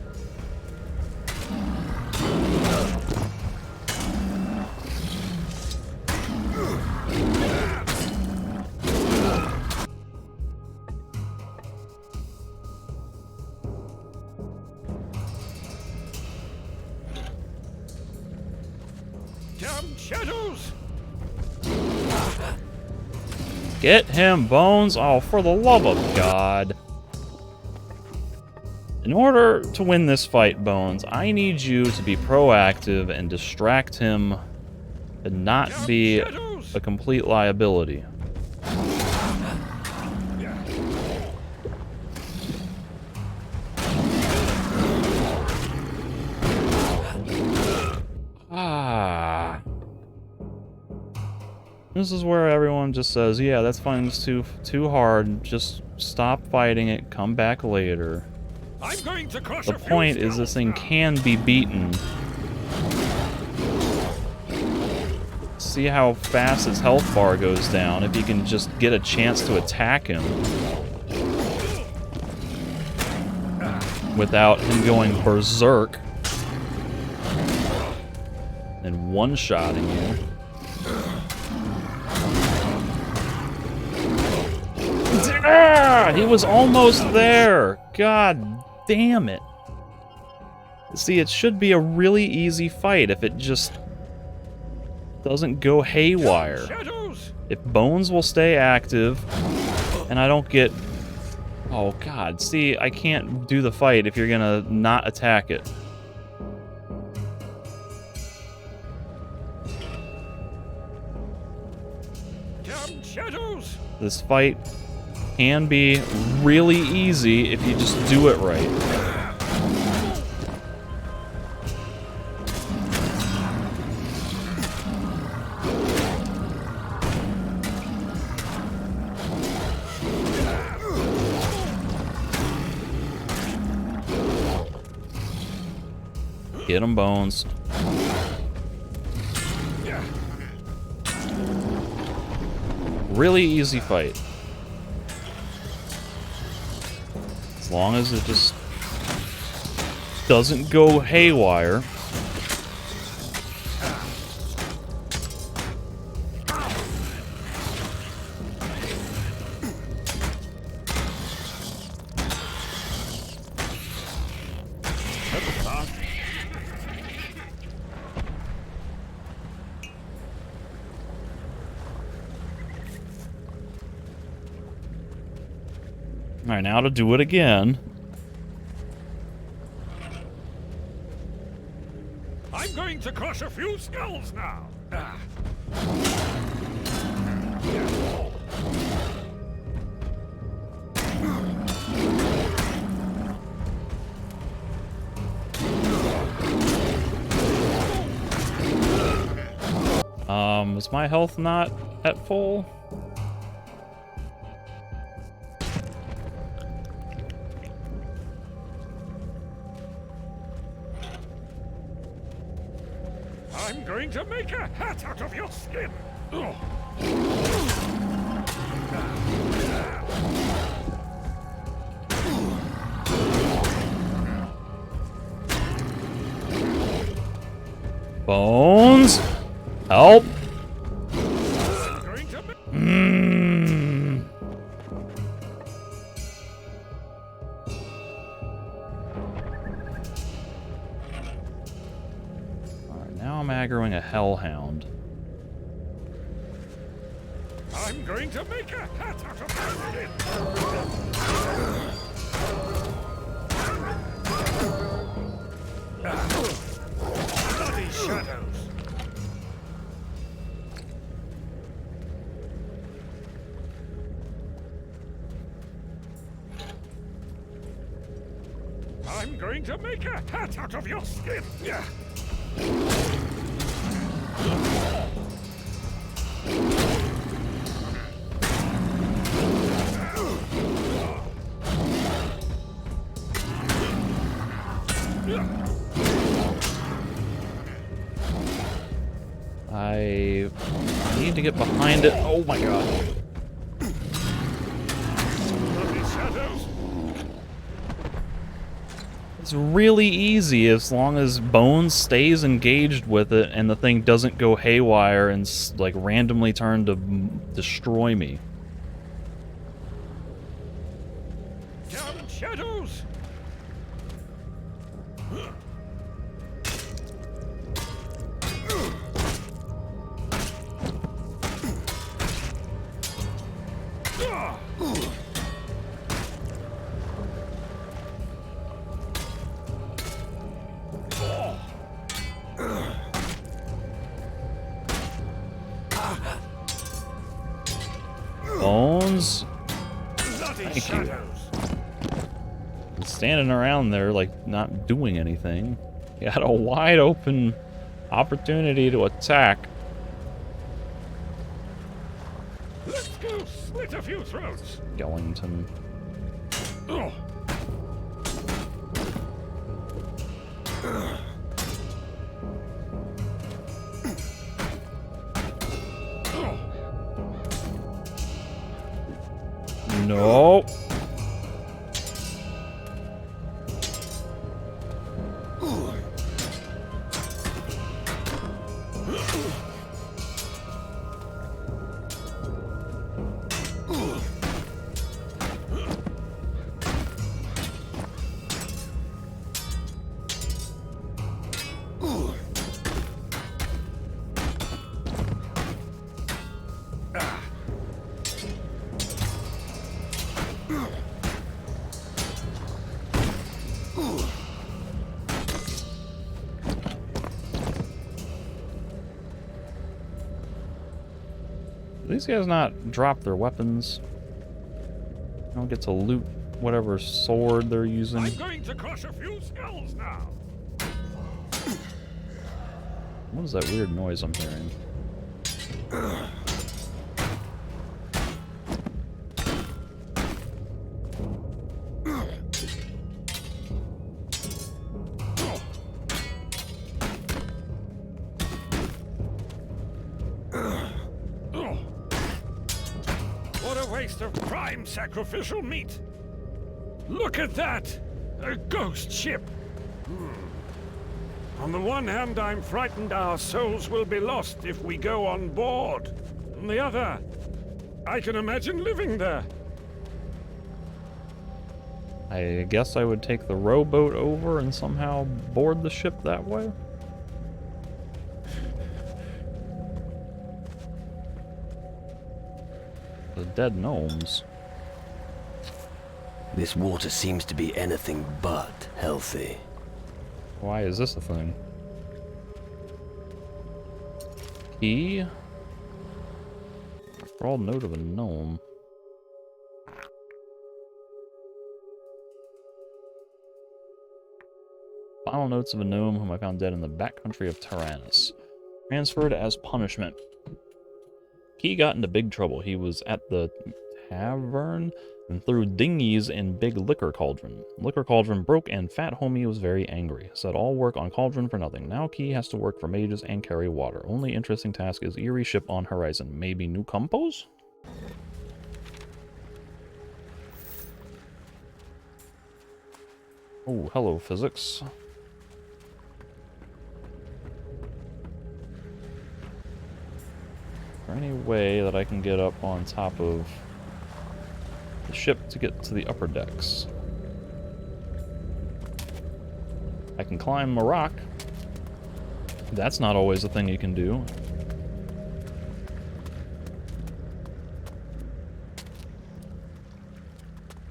Damn shadows! Get him, Bones! Oh, for the love of God. In order to win this fight, Bones, I need you to be proactive and distract him and not be a complete liability. This is where everyone just says, yeah, that's fine, it's too hard, just stop fighting it, come back later. I'm going to crush The point is this thing can be beaten. See how fast its health bar goes down if you can just get a chance to attack him without him going berserk and one-shotting you. Ah, he was almost there. God damn it. See, it should be a really easy fight if it just doesn't go haywire. If Bones will stay active and I don't get... Oh God, see, I can't do the fight if you're gonna not attack it. This fight can be really easy if you just do it right. Get him, Bones. Really easy fight. As long as it just doesn't go haywire. Alright, now to do it again. I'm going to crush a few skulls now. Was my health not at full? I'm going to make a hat out of your skin! Ugh. Bones? Help! I'm going to make... Alright, now I'm aggroing a hellhound. I'm going to make a hat out of your skin! Bloody shadows! I'm going to make a hat out of your skin! Yeah. I need to get behind it. Oh my god. Bloody shadows! It's really easy as long as Bones stays engaged with it and the thing doesn't go haywire and like randomly turn to destroy me. Damn shadows! Bones? Bloody Thank you. shadows! Standing around there, like, not doing anything. You had a wide open opportunity to attack. Let's go slit a few throats! Skellington. Ugh. No. These guys not drop their weapons. I don't get to loot whatever sword they're using. I'm going to crush a few skulls now! What is that weird noise I'm hearing? What a waste of prime sacrificial meat! Look at that! A ghost ship! On the one hand, I'm frightened our souls will be lost if we go on board. On the other, I can imagine living there. I guess I would take the rowboat over and somehow board the ship that way. The dead gnomes. This water seems to be anything but healthy. Why is this a thing? Key? Scrawled note of a gnome. Final notes of a gnome whom I found dead in the backcountry of Tyrannus. Transferred as punishment. Key got into big trouble. He was at the tavern and threw dinghies in big liquor cauldron. Liquor cauldron broke and Fat Homie was very angry. Said all work on cauldron for nothing. Now Key has to work for mages and carry water. Only interesting task is eerie ship on horizon. Maybe new compos? Oh, hello, physics. Is there any way that I can get up on top of the ship to get to the upper decks? I can climb a rock. That's not always a thing you can do.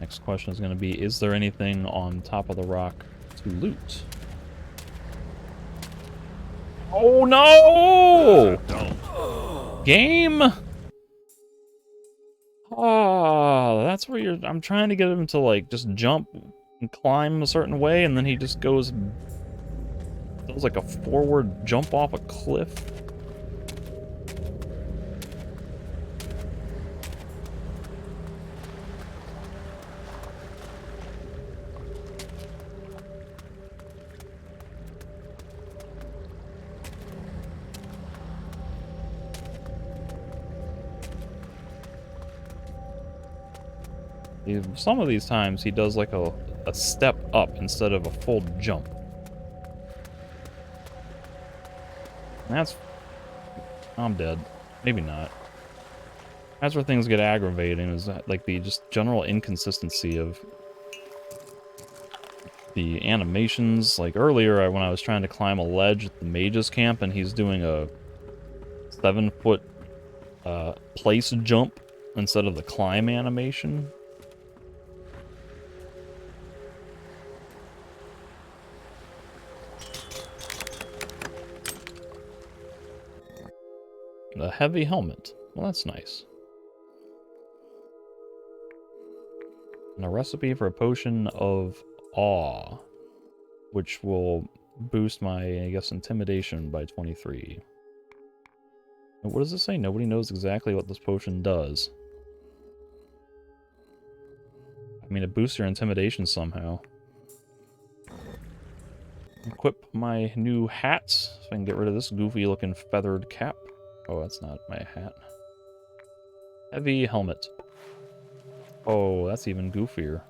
Next question is going to be, is there anything on top of the rock to loot? Oh no! Game? Oh, that's where you're... I'm trying to get him to, like, just jump and climb a certain way, and then he just does like a forward jump off a cliff. Some of these times he does like a step up instead of a full jump. That's... I'm dead. Maybe not. That's where things get aggravating, is that, like, the just general inconsistency of the animations. Like earlier when I was trying to climb a ledge at the mage's camp and he's doing a 7-foot place jump instead of the climb animation. A heavy helmet. Well, that's nice. And a recipe for a potion of awe, which will boost my, I guess, intimidation by 23. And what does it say? Nobody knows exactly what this potion does. I mean, it boosts your intimidation somehow. Equip my new hat, so I can get rid of this goofy-looking feathered cap. Oh, that's not my hat. Heavy helmet. Oh, that's even goofier.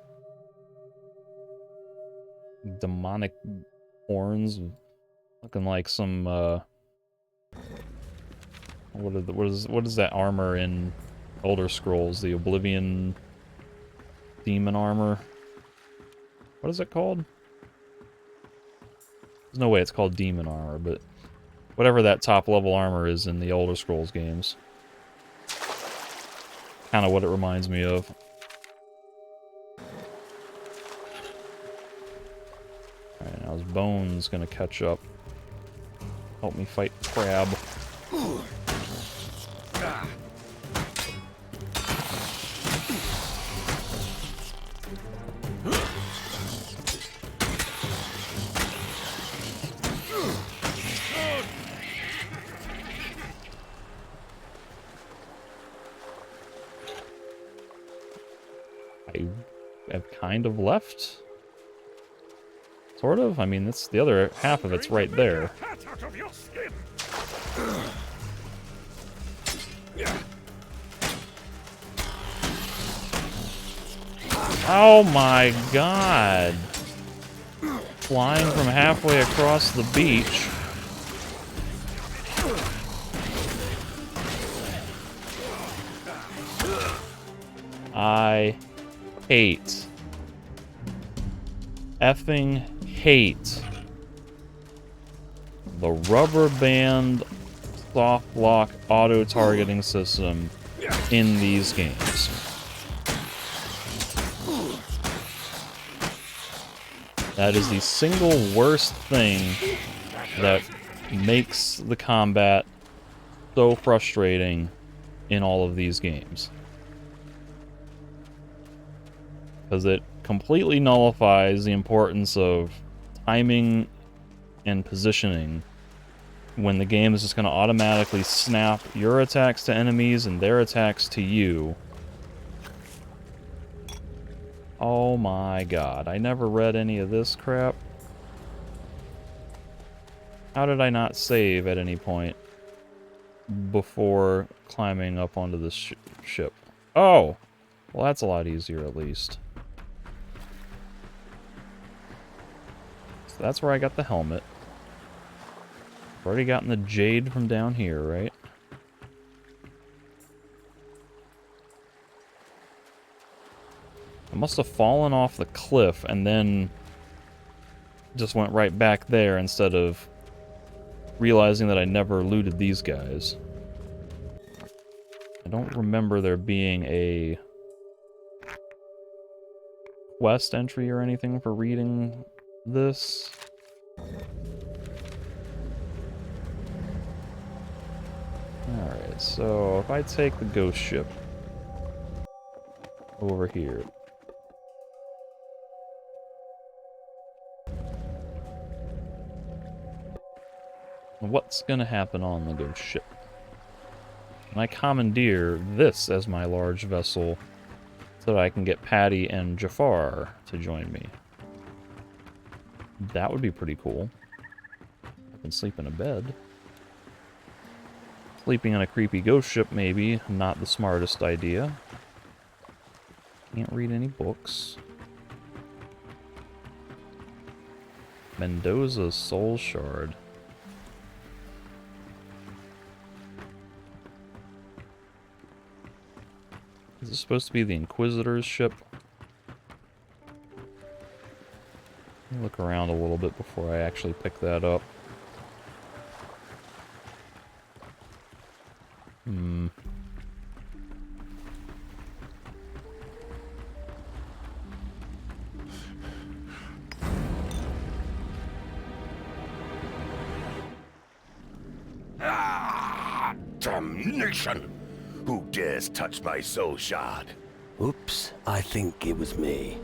Demonic horns, looking like some. What is that armor in Elder Scrolls? The Oblivion demon armor. What is it called? There's no way it's called demon armor, but whatever that top level armor is in the Elder Scrolls games. Kind of what it reminds me of. Alright, now his bone's gonna catch up. Help me fight Crab. I've kind of left. Sort of. I mean, that's the other half of it's right there. Oh my god. Flying from halfway across the beach. I hate, effing hate the rubber band soft lock auto targeting system in these games. That is the single worst thing that makes the combat so frustrating in all of these games. Because it completely nullifies the importance of timing and positioning when the game is just going to automatically snap your attacks to enemies and their attacks to you. Oh my god, I never read any of this crap. How did I not save at any point before climbing up onto this ship? Oh! Well, that's a lot easier at least. So that's where I got the helmet. I've already gotten the jade from down here, right? I must have fallen off the cliff and then just went right back there instead of realizing that I never looted these guys. I don't remember there being a quest entry or anything for reading this. Alright, so if I take the ghost ship over here. What's gonna happen on the ghost ship? And I commandeer this as my large vessel so that I can get Patty and Jafar to join me. That would be pretty cool. I can sleep in a bed. Sleeping on a creepy ghost ship, maybe, not the smartest idea. Can't read any books. Mendoza's Soul Shard. Is this supposed to be the Inquisitor's ship? Let me look around a little bit before I actually pick that up. Ah, damnation! Who dares touch my soul shard? Oops, I think it was me.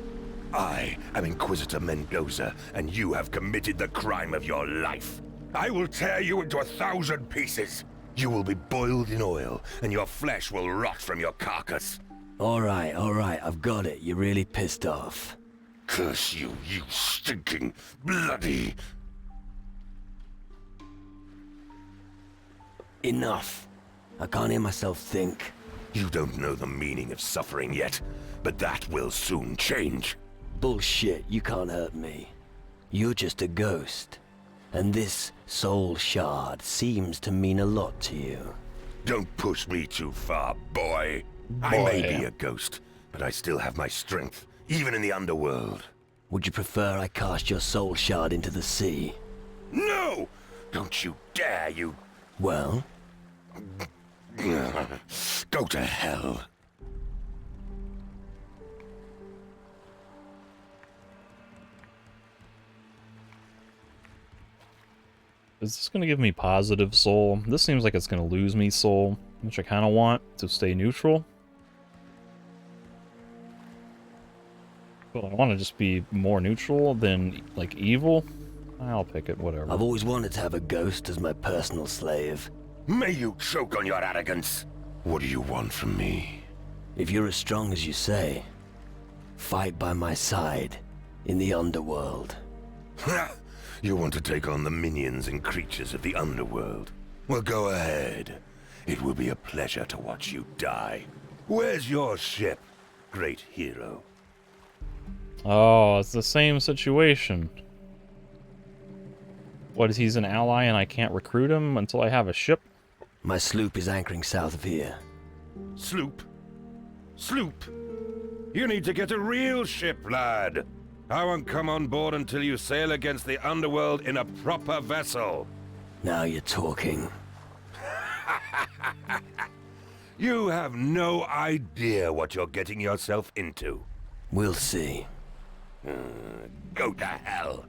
I am Inquisitor Mendoza, and you have committed the crime of your life. I will tear you into 1,000 pieces. You will be boiled in oil, and your flesh will rot from your carcass. All right, I've got it. You're really pissed off. Curse you, you stinking, bloody... Enough. I can't hear myself think. You don't know the meaning of suffering yet, but that will soon change. Bullshit, you can't hurt me. You're just a ghost. And this soul shard seems to mean a lot to you. Don't push me too far, boy. I may be a ghost, but I still have my strength, even in the underworld. Would you prefer I cast your soul shard into the sea? No! Don't you dare, you... Well? Go to hell. Is this going to give me positive soul? This seems like it's going to lose me soul, which I kind of want to stay neutral. But I want to just be more neutral than, like, evil. I'll pick it, whatever. I've always wanted to have a ghost as my personal slave. May you choke on your arrogance! What do you want from me? If you're as strong as you say, fight by my side in the underworld. You want to take on the minions and creatures of the underworld? Well, go ahead. It will be a pleasure to watch you die. Where's your ship, great hero? Oh, it's the same situation. What, is he's an ally and I can't recruit him until I have a ship? My sloop is anchoring south of here. Sloop? Sloop? You need to get a real ship, lad. I won't come on board until you sail against the underworld in a proper vessel. Now you're talking. You have no idea what you're getting yourself into. We'll see. Go to hell.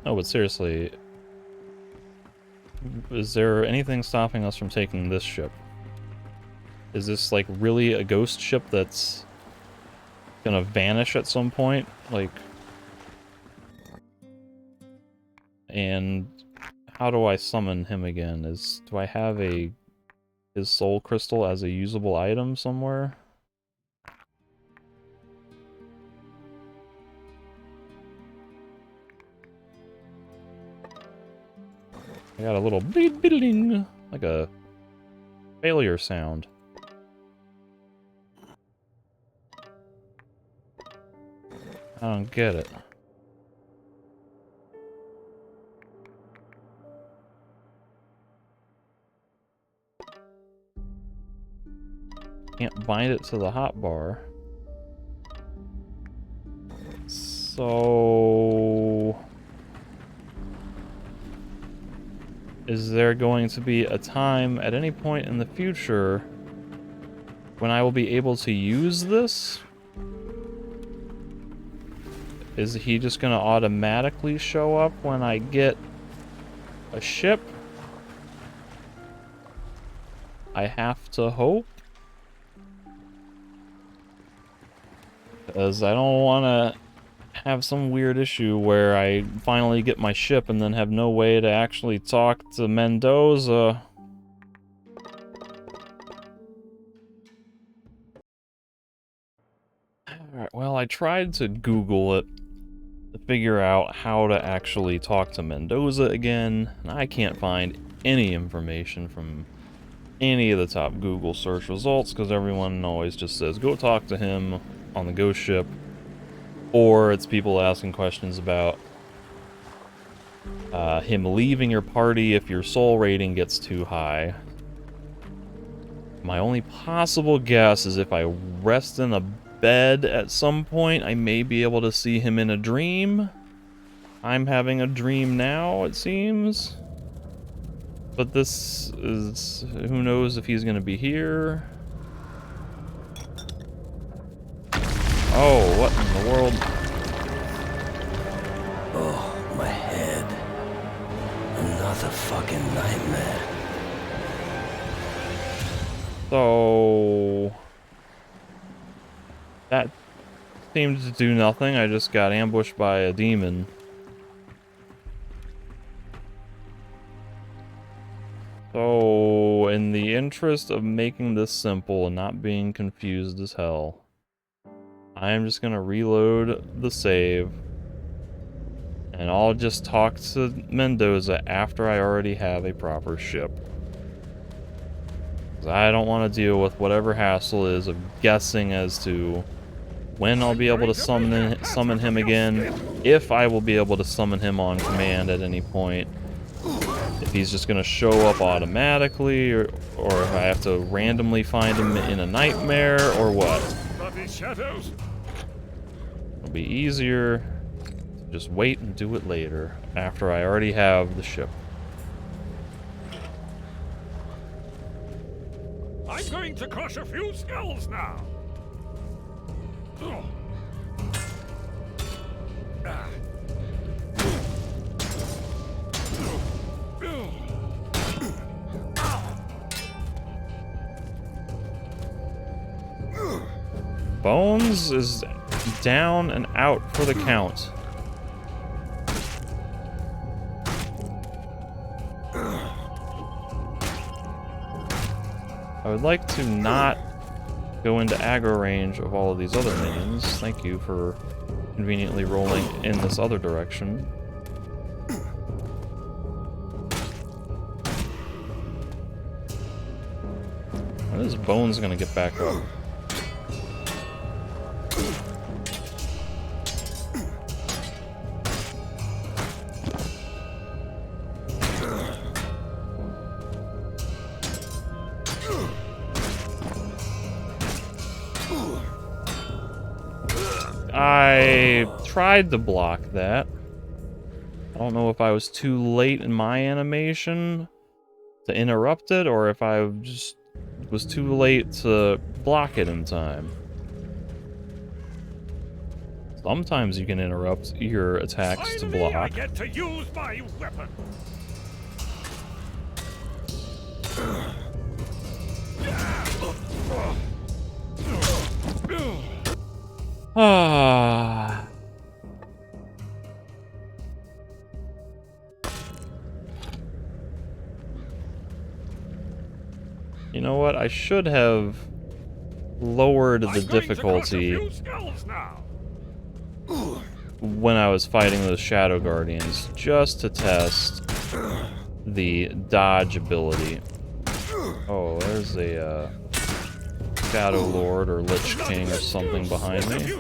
No, but seriously, is there anything stopping us from taking this ship? Is this, like, really a ghost ship that's gonna vanish at some point? Like... And how do I summon him again? Do I have his soul crystal as a usable item somewhere? I got a little beedling, like a failure sound. I don't get it. Can't bind it to the hotbar. So... is there going to be a time at any point in the future when I will be able to use this? Is he just gonna automatically show up when I get a ship? I have to hope. Because I don't want to have some weird issue where I finally get my ship and then have no way to actually talk to Mendoza. Alright, well, I tried to Google it to figure out how to actually talk to Mendoza again, and I can't find any information from any of the top Google search results, because everyone always just says, go talk to him on the ghost ship, or it's people asking questions about him leaving your party if your soul rating gets too high. My only possible guess is if I rest in a bed at some point, I may be able to see him in a dream. I'm having a dream now, it seems. But this is... who knows if he's gonna be here. Oh, what in the world? Oh, my head. Another fucking nightmare. So... that seemed to do nothing. I just got ambushed by a demon. So, in the interest of making this simple and not being confused as hell, I am just gonna reload the save, and I'll just talk to Mendoza after I already have a proper ship. 'Cause I don't want to deal with whatever hassle is of guessing as to when I'll be able to summon him again, if I will be able to summon him on command at any point. If he's just gonna show up automatically, or if I have to randomly find him in a nightmare, or what. Shadows. It'll be easier to just wait and do it later, after I already have the ship. I'm going to crush a few skulls now. Bones is down and out for the count. I would like to not go into aggro range of all of these other minions. Thank you for conveniently rolling in this other direction. When is Bones gonna get back up? I tried to block that. I don't know if I was too late in my animation to interrupt it, or if I just was too late to block it in time. Sometimes you can interrupt your attacks to block. I get to use my weapon. Ah. You know what? I should have lowered the I'm going to crush a difficulty few skulls now. when I was fighting those Shadow Guardians, just to test the dodge ability. Oh, there's a Shadow Lord or Lich King or something behind me.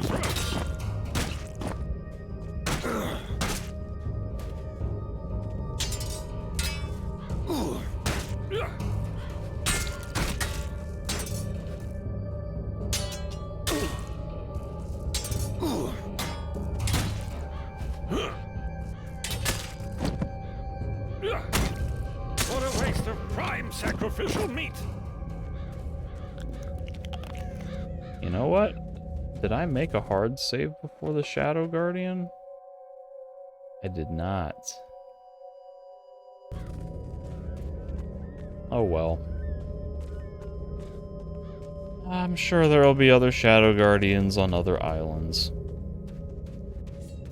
What a waste of prime sacrificial meat! You know what? Did I make a hard save before the Shadow Guardian? I did not. Oh well. I'm sure there'll be other Shadow Guardians on other islands.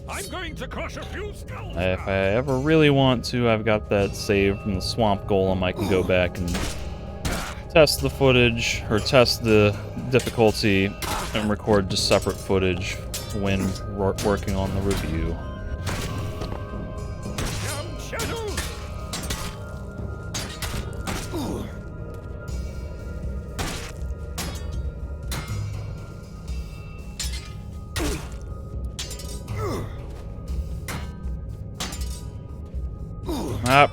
I'm going to crush a few skulls If now. I ever really want to, I've got that save from the Swamp Golem. I can go back and test the footage, or test the difficulty, and record just separate footage when working on the review. Come, shadows! Ah.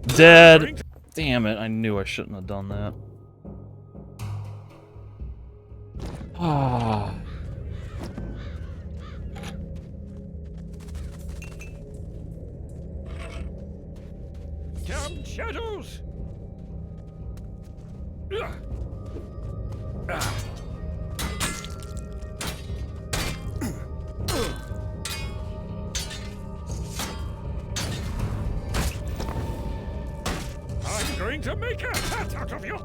Dead. Damn it, I knew I shouldn't have done that. Ah. Come, shadows! I'm going to make a hat out of you!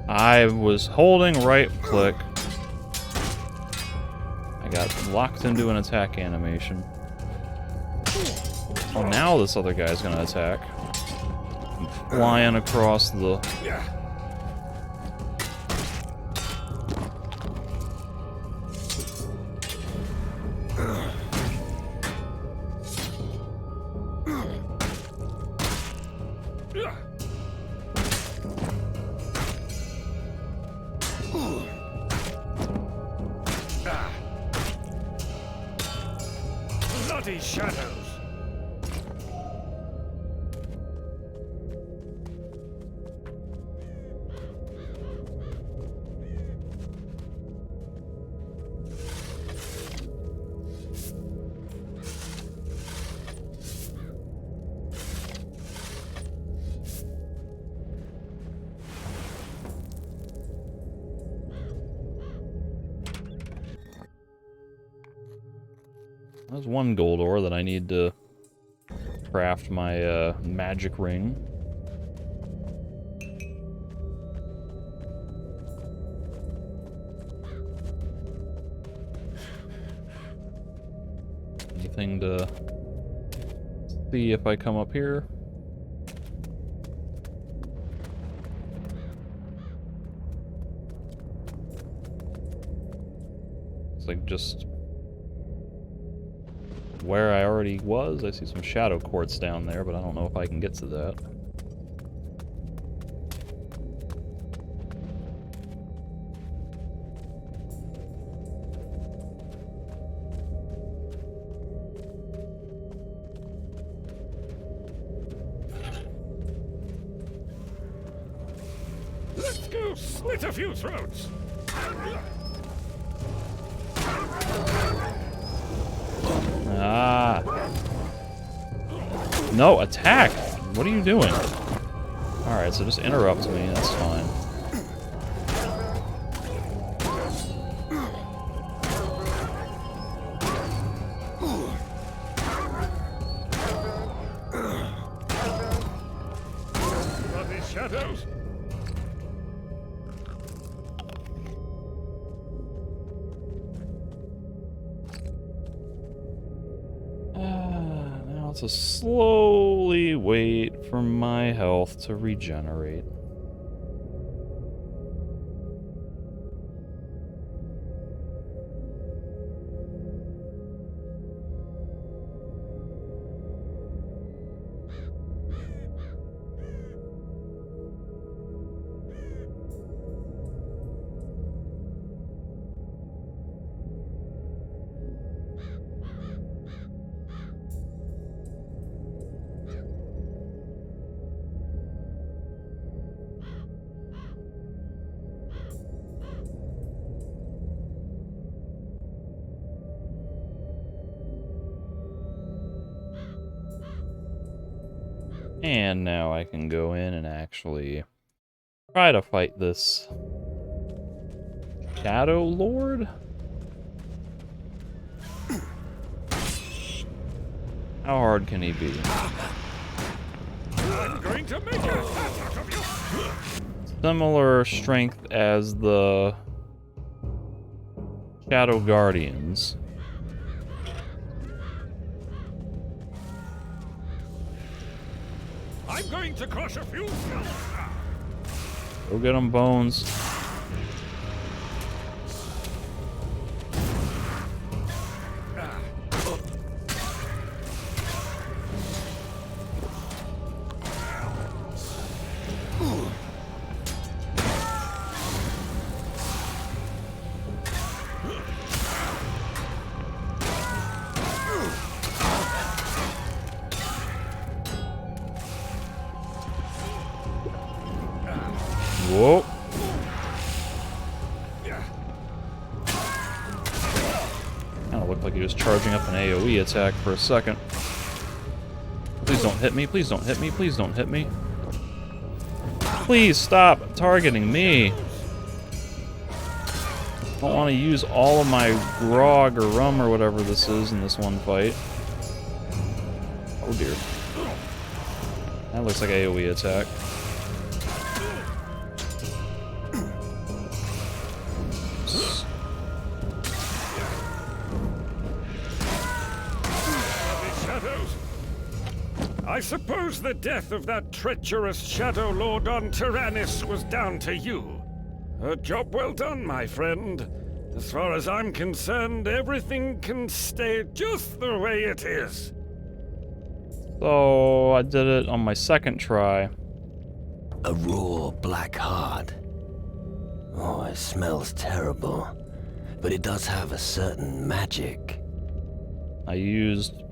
I was holding right click. I got locked into an attack animation. Oh, now this other guy's gonna attack. I'm flying across the... Bloody shadows! There's one gold ore that I need to craft my magic ring. Anything to see if I come up here? It's like just where I already was. I see some shadow quartz down there, but I don't know if I can get to that. Let's go slit a few throats! Ah. No, attack! What are you doing? Alright, so just interrupt me, that's fine. Are these shadows? Now to slowly wait for my health to regenerate. And now I can go in and actually try to fight this Shadow Lord? How hard can he be? I'm going to make a hat out of you. Similar strength as the Shadow Guardians. I'm going to crush a few. Go get them, Bones. Whoa. Kinda looked like he was charging up an AoE attack for a second. Please don't hit me, please don't hit me, please don't hit me. Please stop targeting me. I don't want to use all of my grog or rum or whatever this is in this one fight. Oh dear. That looks like AoE attack. I suppose the death of that treacherous Shadow Lord on Tyrannus was down to you. A job well done, my friend. As far as I'm concerned, everything can stay just the way it is. So, I did it on my second try. A raw black heart. Oh, it smells terrible. But it does have a certain magic. I used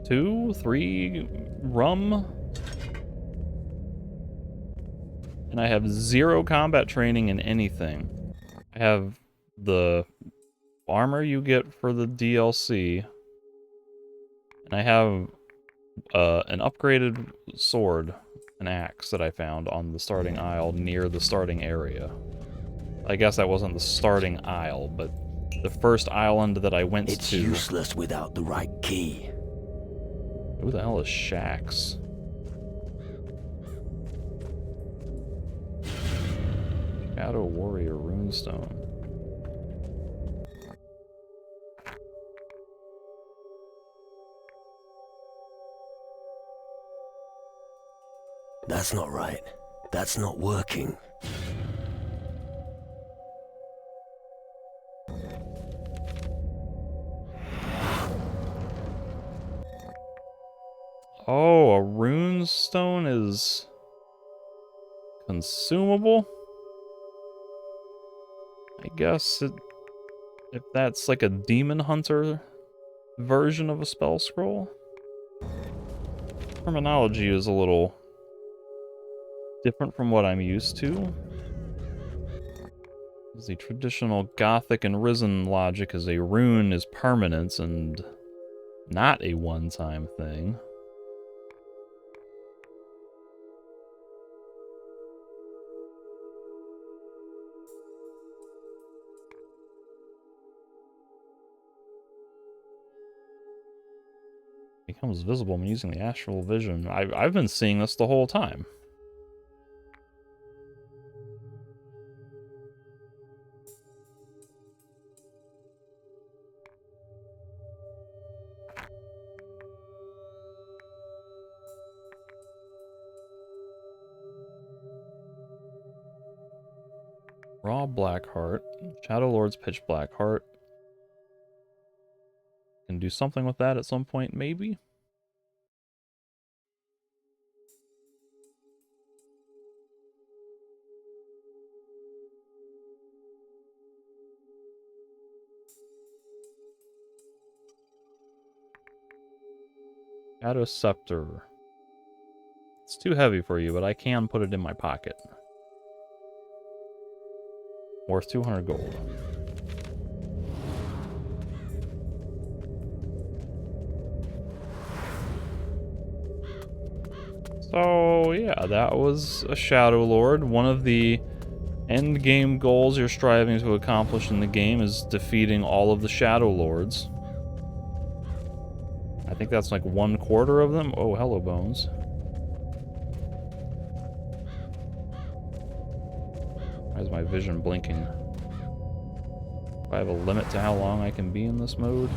2, 3 rum. And I have 0 combat training in anything. I have the armor you get for the DLC. And I have an upgraded sword, an axe that I found on the starting aisle near the starting area. I guess that wasn't the starting aisle, but the first island that I went to. It's useless without the right key. Who the hell is Shax? Shadow Warrior Runestone. That's not right. That's not working. Oh, a runestone is consumable? I guess if that's like a demon hunter version of a spell scroll. Terminology is a little different from what I'm used to. The traditional Gothic and Risen logic is a rune is permanence and not a one-time thing. Becomes visible when using the astral vision. I've been seeing this the whole time. Raw black heart. Shadow Lord's pitch black heart. Can do something with that at some point, maybe? Shadow Scepter. It's too heavy for you, but I can put it in my pocket. Worth 200 gold. So, yeah, that was a Shadow Lord. One of the end game goals you're striving to accomplish in the game is defeating all of the Shadow Lords. I think that's like 1/4 of them. Oh, hello, Bones. Why is my vision blinking? Do I have a limit to how long I can be in this mode?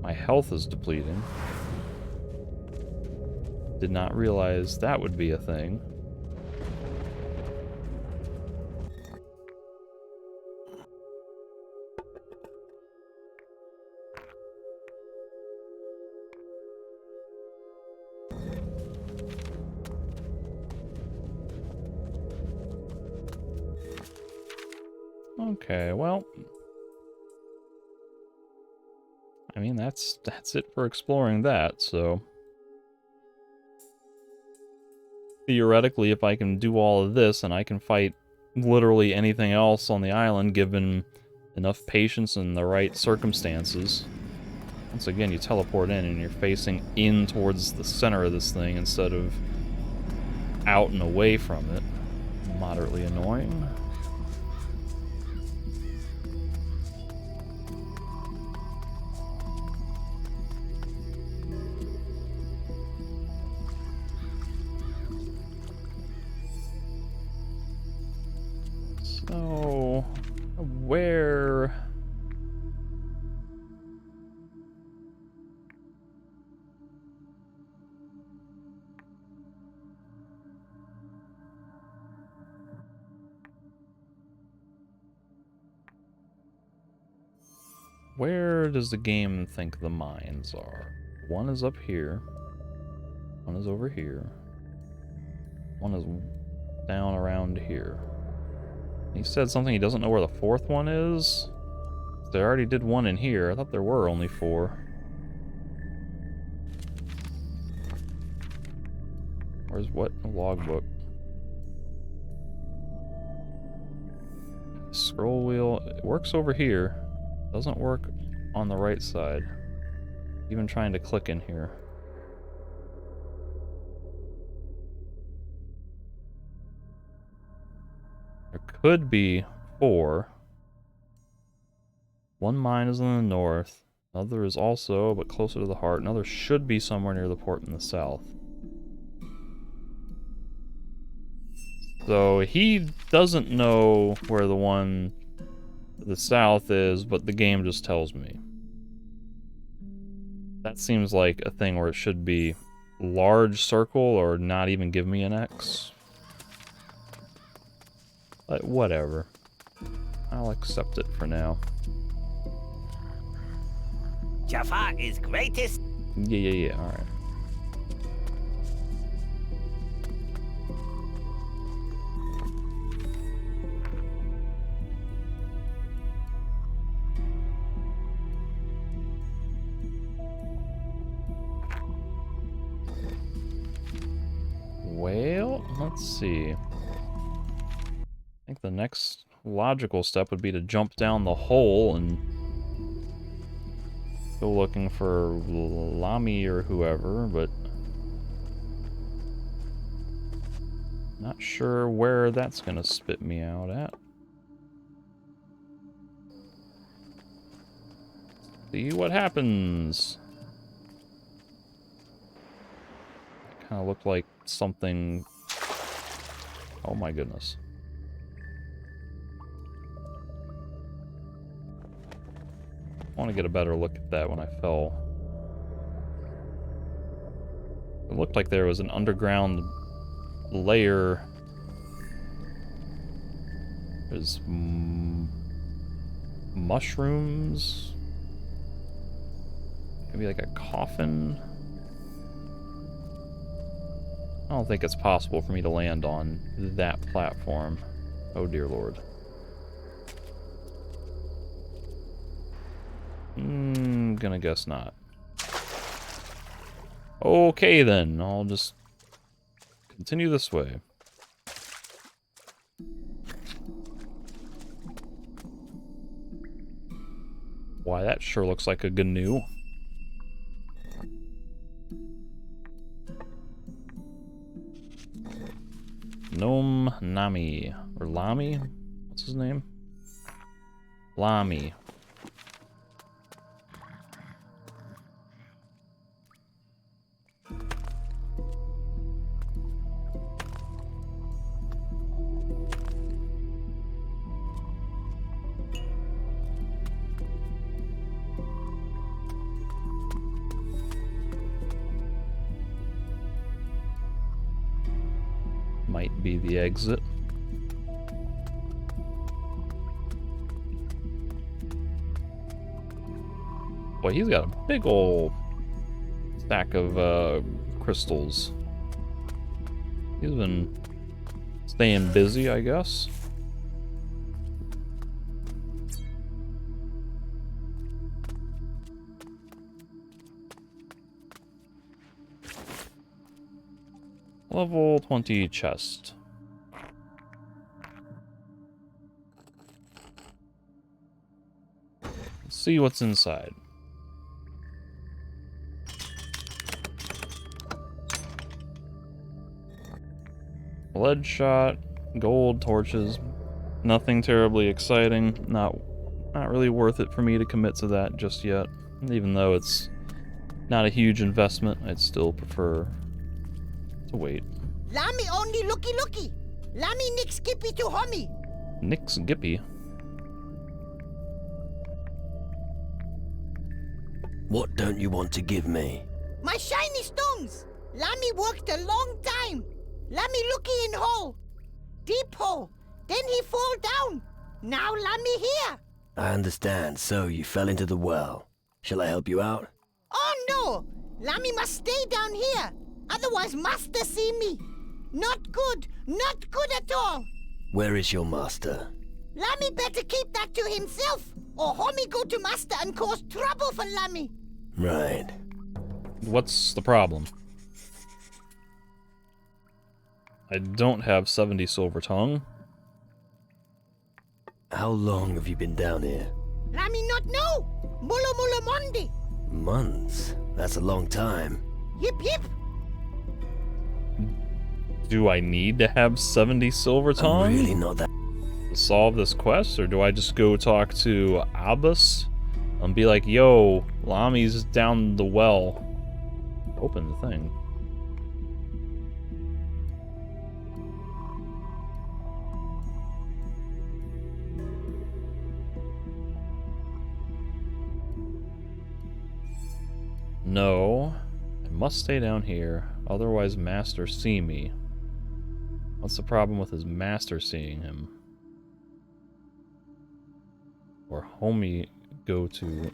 My health is depleting. Did not realize that would be a thing. Okay, well, I mean that's it for exploring that, so theoretically if I can do all of this and I can fight literally anything else on the island given enough patience and the right circumstances. Once again, you teleport in and you're facing in towards the center of this thing instead of out and away from it. Moderately annoying. So, where... Where does the game think the mines are? One is up here. One is over here. One is down around here. He said something he doesn't know where the fourth one is. They already did one in here. I thought there were only 4. Where's what? A logbook. Scroll wheel. It works over here. Doesn't work on the right side. Even trying to click in here. There could be 4. One mine is in the north. Another is also, but closer to the heart. Another should be somewhere near the port in the south. So he doesn't know where the one to the south is, but the game just tells me. That seems like a thing where it should be large circle or not even give me an X. But whatever. I'll accept it for now. Jaffa is greatest. Yeah, alright. Well, let's see. I think the next logical step would be to jump down the hole and go looking for Lami or whoever, but not sure where that's gonna spit me out at. See what happens. Kind of looked like something. Oh my goodness. I want to get a better look at that when I fell. It looked like there was an underground layer. There's mushrooms. Maybe like a coffin. I don't think it's possible for me to land on that platform. Oh dear lord. Gonna guess not. Okay then, I'll just continue this way. Why, that sure looks like a GNU. Gnome Nami. Or Lami? What's his name? Lami. Might be the exit. Boy, he's got a big ol' stack of crystals. He's been staying busy, I guess. Level 20 chest. Let's see what's inside. Lead shot, gold torches. Nothing terribly exciting. Not really worth it for me to commit to that just yet. Even though it's not a huge investment, I'd still prefer to wait. Lami only looky. Lami Nick Skippy to homie. Nick Skippy? What don't you want to give me? My shiny stones. Lami worked a long time. Lami looky in hole. Deep hole. Then he fall down. Now Lami here. I understand, so you fell into the well. Shall I help you out? Oh no. Lami must stay down here. Otherwise master see me. Not good at all. Where is your master? Lami better keep that to himself, or homie go to master and cause trouble for Lami. Right. What's the problem? I don't have 70 silver tongue. How long have you been down here? Lami not know. Mulla Mondi. Months. That's a long time. Yip. Do I need to have 70 silver tongue I'm really not that. to solve this quest, or do I just go talk to Abbas and be like, yo, Lami's down the well? Open the thing. No, I must stay down here, otherwise master see me. What's the problem with his master seeing him? Or homie go to...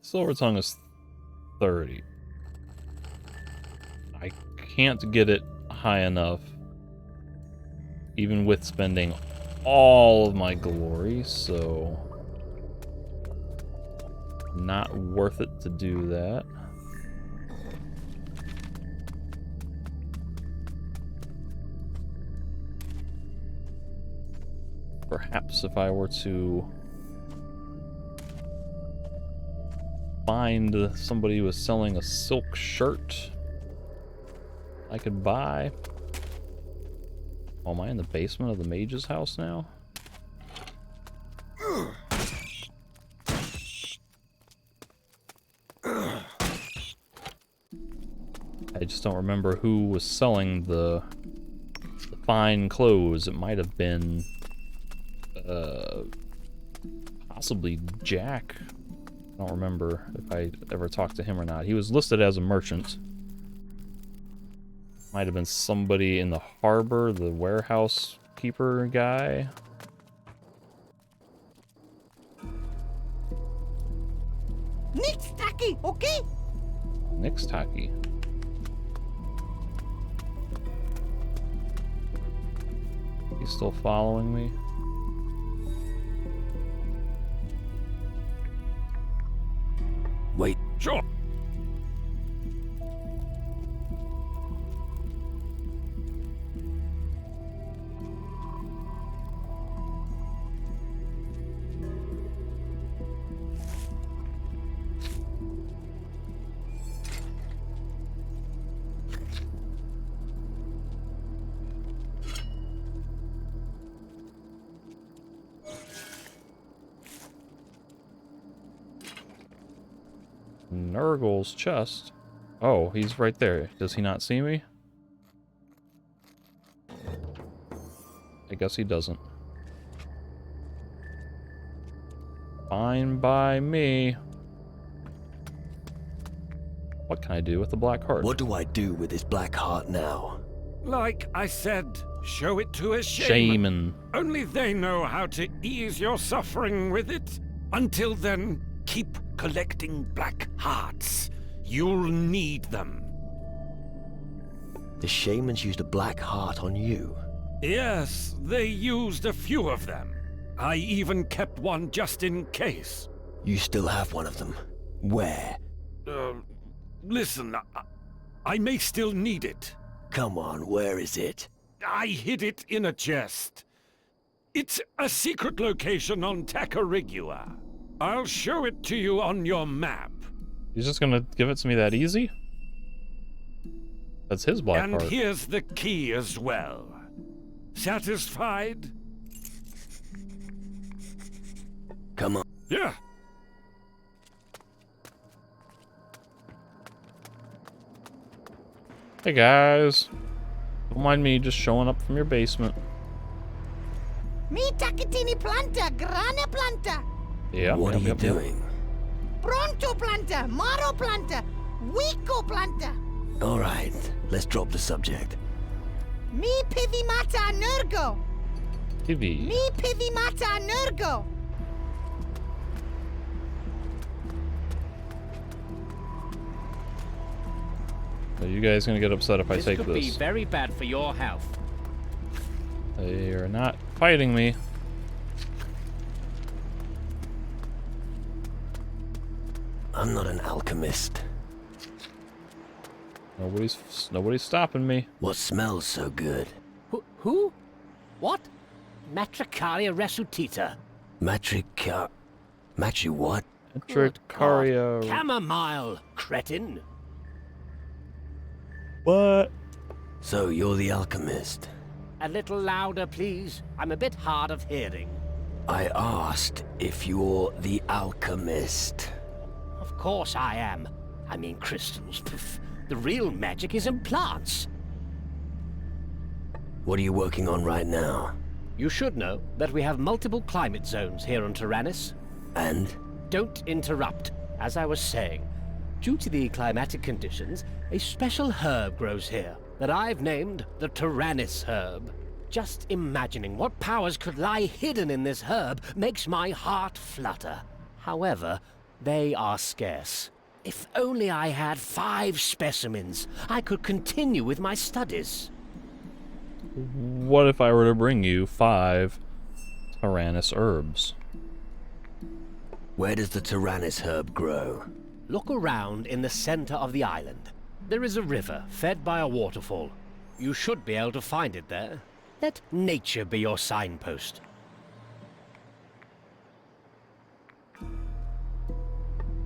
Silver tongue is 30. I can't get it high enough, even with spending all of my glory, so not worth it to do that. Perhaps if I were to find somebody who was selling a silk shirt I could buy. Oh, am I in the basement of the mage's house now? I just don't remember who was selling the fine clothes. It might have been possibly Jack. I don't remember if I ever talked to him or not. He was listed as a merchant. Might have been somebody in the harbor, the warehouse keeper guy. Nix tacky, okay? Nix tacky. He's still following me. Wait. Sure. Nurgle's chest. Oh, he's right there. Does he not see me? I guess he doesn't. Fine by me. What can I do with the black heart? What do I do with this black heart now? Like I said, show it to a shaman. Shaman. Only they know how to ease your suffering with it. Until then, keep collecting black hearts. You'll need them. The shamans used a black heart on you. Yes, they used a few of them. I even kept one just in case. You still have one of them. Where? Listen, I may still need it. Come on, where is it? I hid it in a chest. It's a secret location on Tacarigua. I'll show it to you on your map. He's just gonna give it to me that easy? That's his black And heart. here's the key as well. Satisfied? Come on. Yeah. Hey guys. Don't mind me just showing up from your basement. Me takatini planta, grana planta, Yeah. What are you doing? pronto planta, maro planta, wico planta. All right, let's drop the subject. Me pivimata nurgo. TV. Me pivimata nurgo. Are you guys gonna get upset if I This take could be this? very bad for your health. They are not fighting me. I'm not an alchemist. Nobody's stopping me. What smells so good? Who? What? Matricaria resuscita. Matri what? Good God. Tricaria. Chamomile, cretin. What? So you're the alchemist. A little louder, please. I'm a bit hard of hearing. I asked if you're the alchemist. Of course I am. I mean crystals. The real magic is in plants. What are you working on right now? You should know that we have multiple climate zones here on Tyrannus. And? Don't interrupt. As I was saying, due to the climatic conditions, a special herb grows here that I've named the Tyrannus herb. Just imagining what powers could lie hidden in this herb makes my heart flutter. However, they are scarce. If only I had 5 specimens, I could continue with my studies. What if I were to bring you 5 Tyrannus herbs? Where does the Tyrannus herb grow? Look around in the center of the island. There is a river fed by a waterfall. You should be able to find it there. Let nature be your signpost.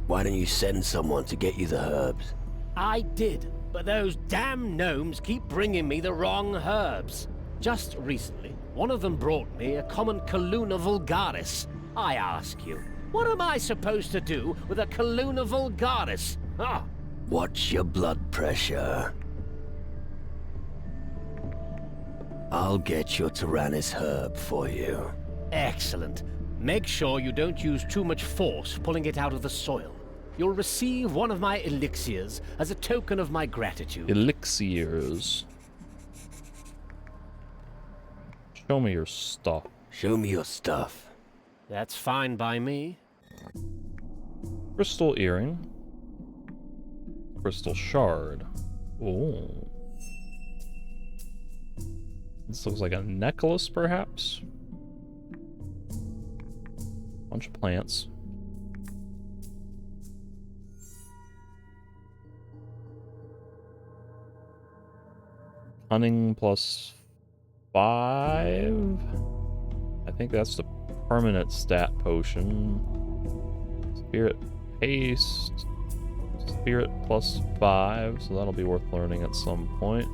Why don't you send someone to get you the herbs? I did, but those damn gnomes keep bringing me the wrong herbs. Just recently, one of them brought me a common Calluna vulgaris. I ask you, what am I supposed to do with a Calluna vulgaris? Ah, Watch your blood pressure. I'll get your Tyrannus herb for you. excellent. Make sure you don't use too much force pulling it out of the soil. You'll receive one of my elixirs as a token of my gratitude. Elixirs. Show me your stuff. Show me your stuff. That's fine by me. Crystal earring. Crystal shard. Ooh. This looks like a necklace, perhaps? Bunch of plants. Cunning plus 5? I think that's the permanent stat potion. Spirit paste. Spirit plus 5, so that'll be worth learning at some point.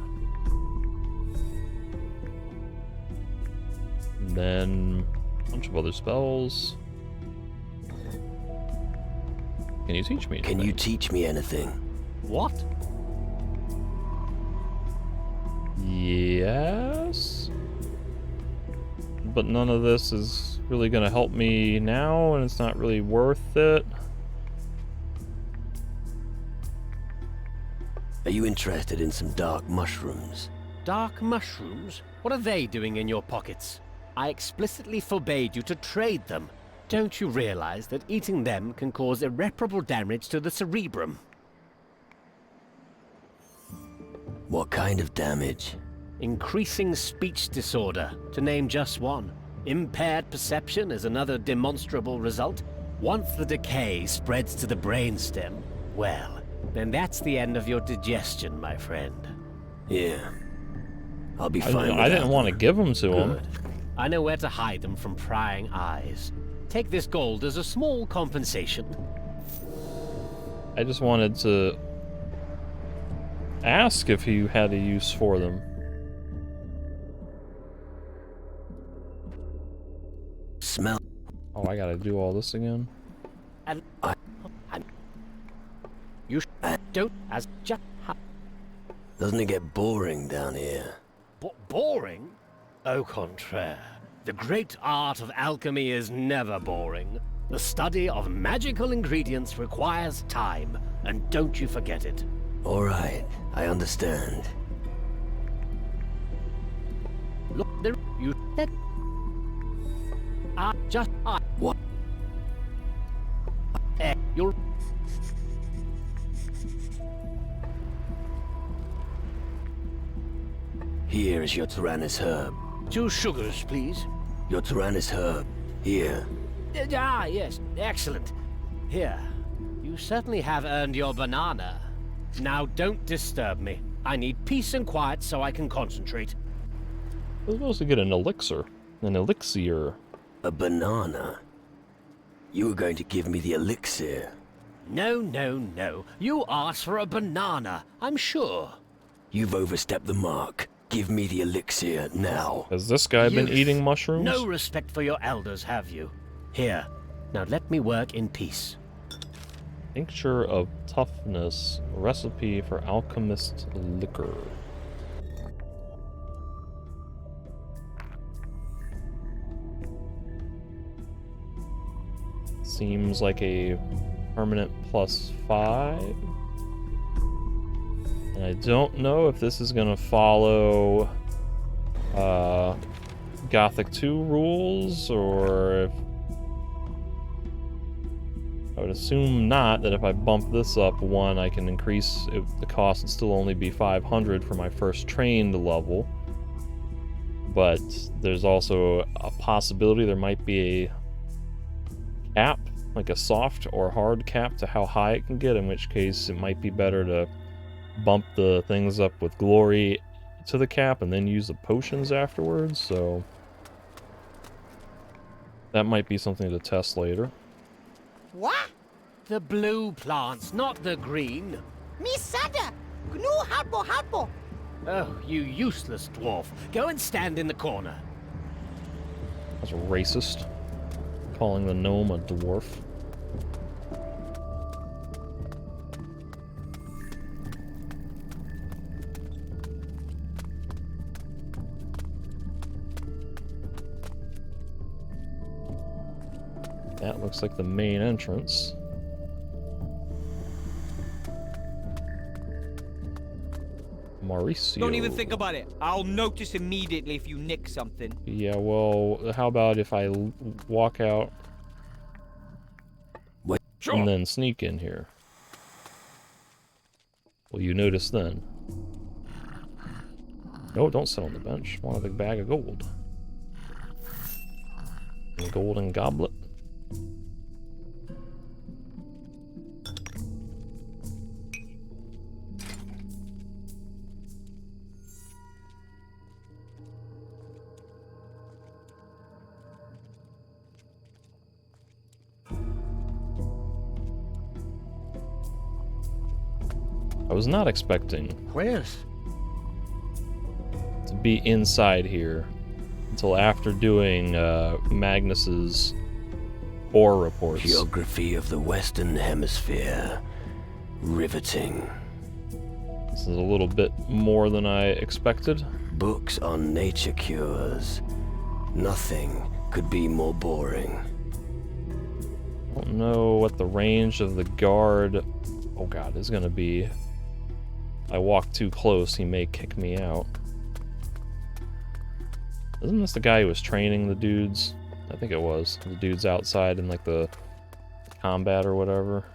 And then a bunch of other spells. Can you teach me anything? Can you teach me anything? What? Yes. But none of this is really going to help me now, and it's not really worth it. Are you interested in some dark mushrooms? Dark mushrooms? What are they doing in your pockets? I explicitly forbade you to trade them. Don't you realize that eating them can cause irreparable damage to the cerebrum? What kind of damage? Increasing speech disorder, to name just one. Impaired perception is another demonstrable result. Once the decay spreads to the brainstem, well, then that's the end of your digestion, my friend. Yeah. I'll be fine. I didn't want to give them to him. Good. I know where to hide them from prying eyes. Take this gold as a small compensation. I just wanted to ask if he had a use for them. Smell. Oh, I gotta do all this again? And you don't as just Doesn't it get boring down here? boring? Au contraire. The great art of alchemy is never boring. The study of magical ingredients requires time, and don't you forget it. All right, I understand. Look, there you that. What? You're. Here is your Tyrannus herb. 2 sugars, please. Your Tyrannus herb. Here. Yes, excellent. Here, you certainly have earned your banana. Now don't disturb me. I need peace and quiet so I can concentrate. I was supposed to get an elixir. An elixir. A banana. You were going to give me the elixir. No, no, no. You asked for a banana, I'm sure. You've overstepped the mark. Give me the elixir now. Has this guy been Youth. eating mushrooms? No respect for your elders, have you? Here, now let me work in peace. Tincture of toughness. Recipe for alchemist liquor. Seems like a permanent plus 5. And I don't know if this is gonna follow Gothic 2 rules, or if I would assume not, that if I bump this up 1, I can increase it, the cost would still only be 500 for my first trained level. But there's also a possibility there might be a cap, like a soft or hard cap to how high it can get, in which case it might be better to bump the things up with glory to the cap and then use the potions afterwards, so that might be something to test later. What? The blue plants, not the green. Me sada. Gnu harpo harpo. Oh, you useless dwarf. Go and stand in the corner. That's racist. Calling the gnome a dwarf. That looks like the main entrance. Mauricio. Don't even think about it. I'll notice immediately if you nick something. Yeah, well, how about if I walk out and then sneak in here? Will you notice then? No, don't sit on the bench. Want a big bag of gold. A golden goblet. I was not expecting Where's? to be inside here until after doing Magnus's ore reports. Geography of the Western Hemisphere. Riveting. This is a little bit more than I expected. Books on nature cures. Nothing could be more boring. I don't know what the range of the guard, oh god, is gonna be. If I walk too close, he may kick me out. Isn't this the guy who was training the dudes? I think it was. The dudes outside in like the combat or whatever.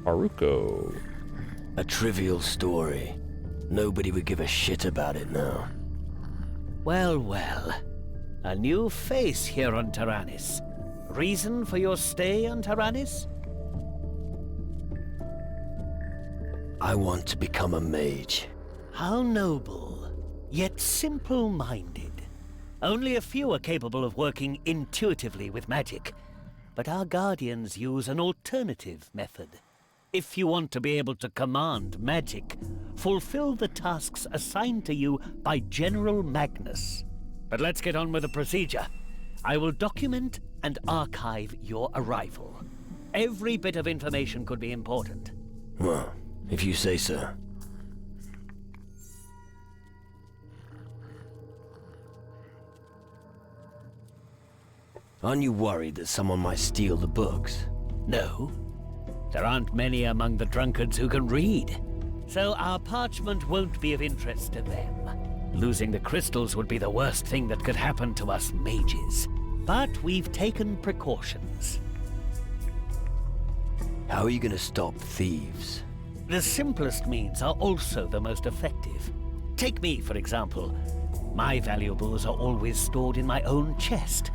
Haruko. A trivial story. Nobody would give a shit about it now. Well, well. A new face here on Tyrannus. Reason for your stay on Tyrannus? I want to become a mage. How noble, yet simple-minded. Only a few are capable of working intuitively with magic, but our guardians use an alternative method. If you want to be able to command magic, fulfill the tasks assigned to you by General Magnus. But let's get on with the procedure. I will document and archive your arrival. Every bit of information could be important. Well, if you say so. Aren't you worried that someone might steal the books? No. There aren't many among the drunkards who can read, so our parchment won't be of interest to them. Losing the crystals would be the worst thing that could happen to us mages. But we've taken precautions. How are you going to stop thieves? The simplest means are also the most effective. Take me, for example. My valuables are always stored in my own chest.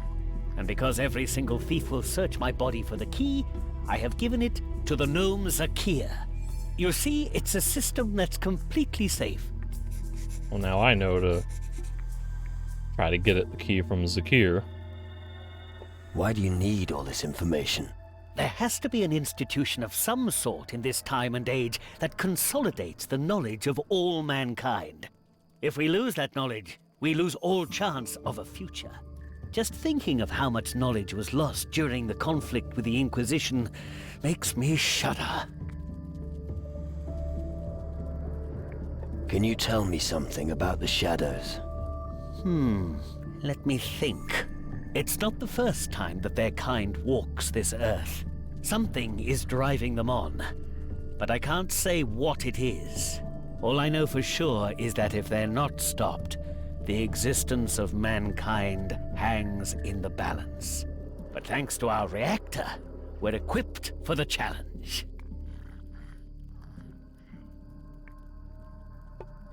And because every single thief will search my body for the key, I have given it to the gnome Zakir. You see, it's a system that's completely safe. Well, now I know to try to get the key from Zakir. Why do you need all this information? There has to be an institution of some sort in this time and age that consolidates the knowledge of all mankind. If we lose that knowledge, we lose all chance of a future. Just thinking of how much knowledge was lost during the conflict with the Inquisition makes me shudder. Can you tell me something about the shadows? Let me think. It's not the first time that their kind walks this earth. Something is driving them on, but I can't say what it is. All I know for sure is that if they're not stopped, the existence of mankind hangs in the balance. But thanks to our reactor, we're equipped for the challenge.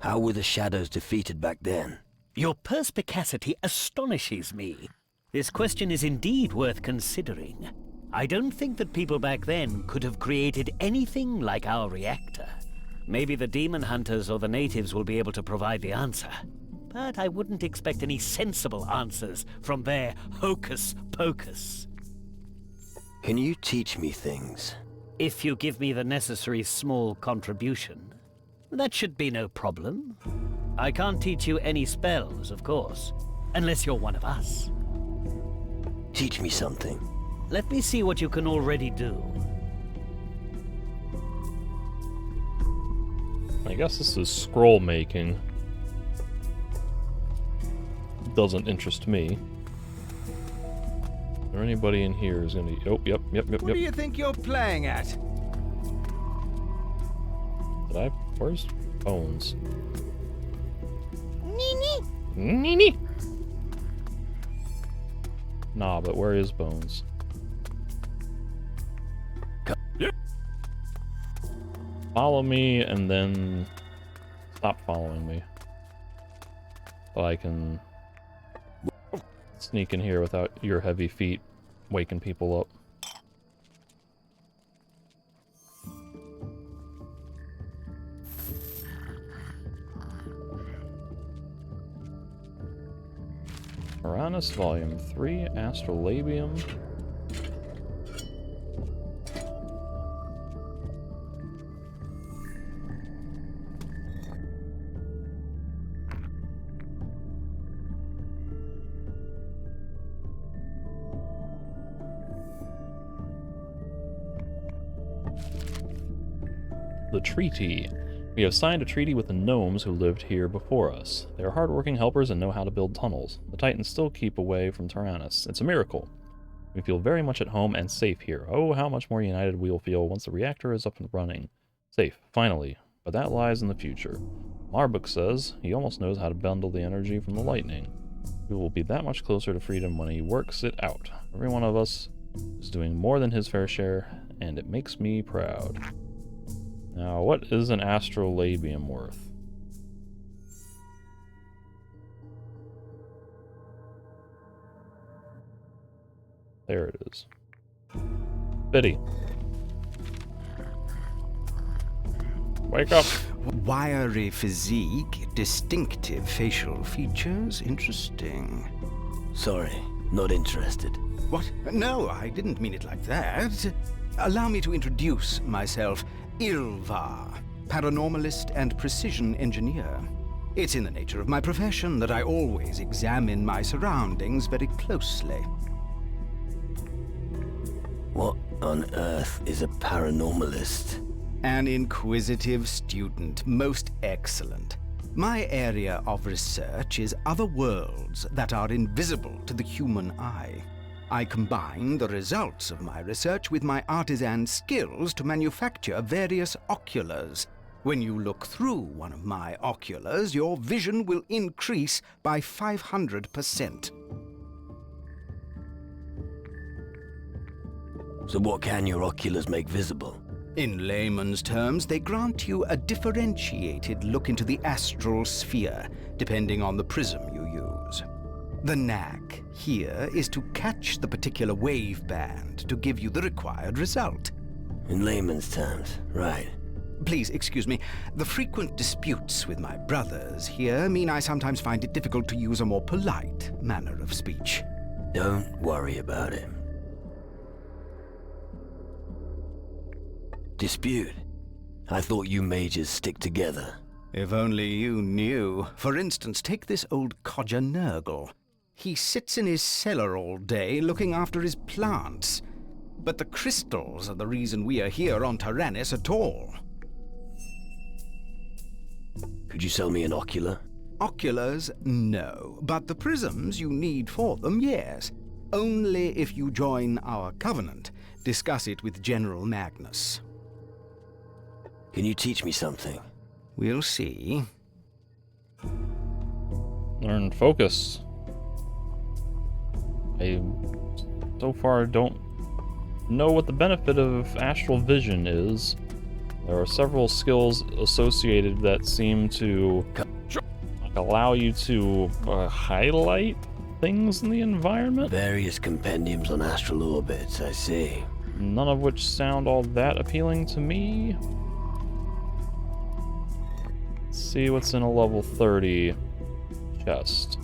How were the shadows defeated back then? Your perspicacity astonishes me. This question is indeed worth considering. I don't think that people back then could have created anything like our reactor. Maybe the demon hunters or the natives will be able to provide the answer. But I wouldn't expect any sensible answers from their hocus pocus. Can you teach me things? If you give me the necessary small contribution, that should be no problem. I can't teach you any spells, of course, unless you're one of us. Teach me something. Let me see what you can already do. I guess this is scroll making. Doesn't interest me. Is there anybody in here who's gonna... Oh, yep. What do you think you're playing at? Did I... Where's Bones? Nini? Nini? Nah, but where is Bones? Follow me and then stop following me. So I can sneak in here without your heavy feet waking people up. Uranus Volume 3, Astrolabium. The treaty. We have signed a treaty with the gnomes who lived here before us. They are hardworking helpers and know how to build tunnels. The Titans still keep away from Tyrannus. It's a miracle. We feel very much at home and safe here. Oh, how much more united we will feel once the reactor is up and running. Safe, finally. But that lies in the future. Marbuk says he almost knows how to bundle the energy from the lightning. We will be that much closer to freedom when he works it out. Every one of us is doing more than his fair share, and it makes me proud. Now, what is an astrolabium worth? There it is. Biddy. Wake up! Wiry physique, distinctive facial features, interesting. Sorry, not interested. What? No, I didn't mean it like that. Allow me to introduce myself. Ilvar, paranormalist and precision engineer. It's in the nature of my profession that I always examine my surroundings very closely. What on earth is a paranormalist? An inquisitive student, most excellent. My area of research is other worlds that are invisible to the human eye. I combine the results of my research with my artisan skills to manufacture various oculars. When you look through one of my oculars, your vision will increase by 500%. So what can your oculars make visible? In layman's terms, they grant you a differentiated look into the astral sphere, depending on the prism you use. The knack here is to catch the particular wave band to give you the required result. In layman's terms, right. Please excuse me. The frequent disputes with my brothers here mean I sometimes find it difficult to use a more polite manner of speech. Don't worry about it. Dispute? I thought you mages stick together. If only you knew. For instance, take this old codger Nurgle. He sits in his cellar all day looking after his plants. But the crystals are the reason we are here on Tyrannus at all. Could you sell me an ocular? Oculars, no. But the prisms you need for them, yes. Only if you join our covenant. Discuss it with General Magnus. Can you teach me something? We'll see. Learn focus. I so far don't know what the benefit of astral vision is. There are several skills associated that seem to allow you to highlight things in the environment. Various compendiums on astral orbits, I see. None of which sound all that appealing to me. Let's see what's in a level 30 chest.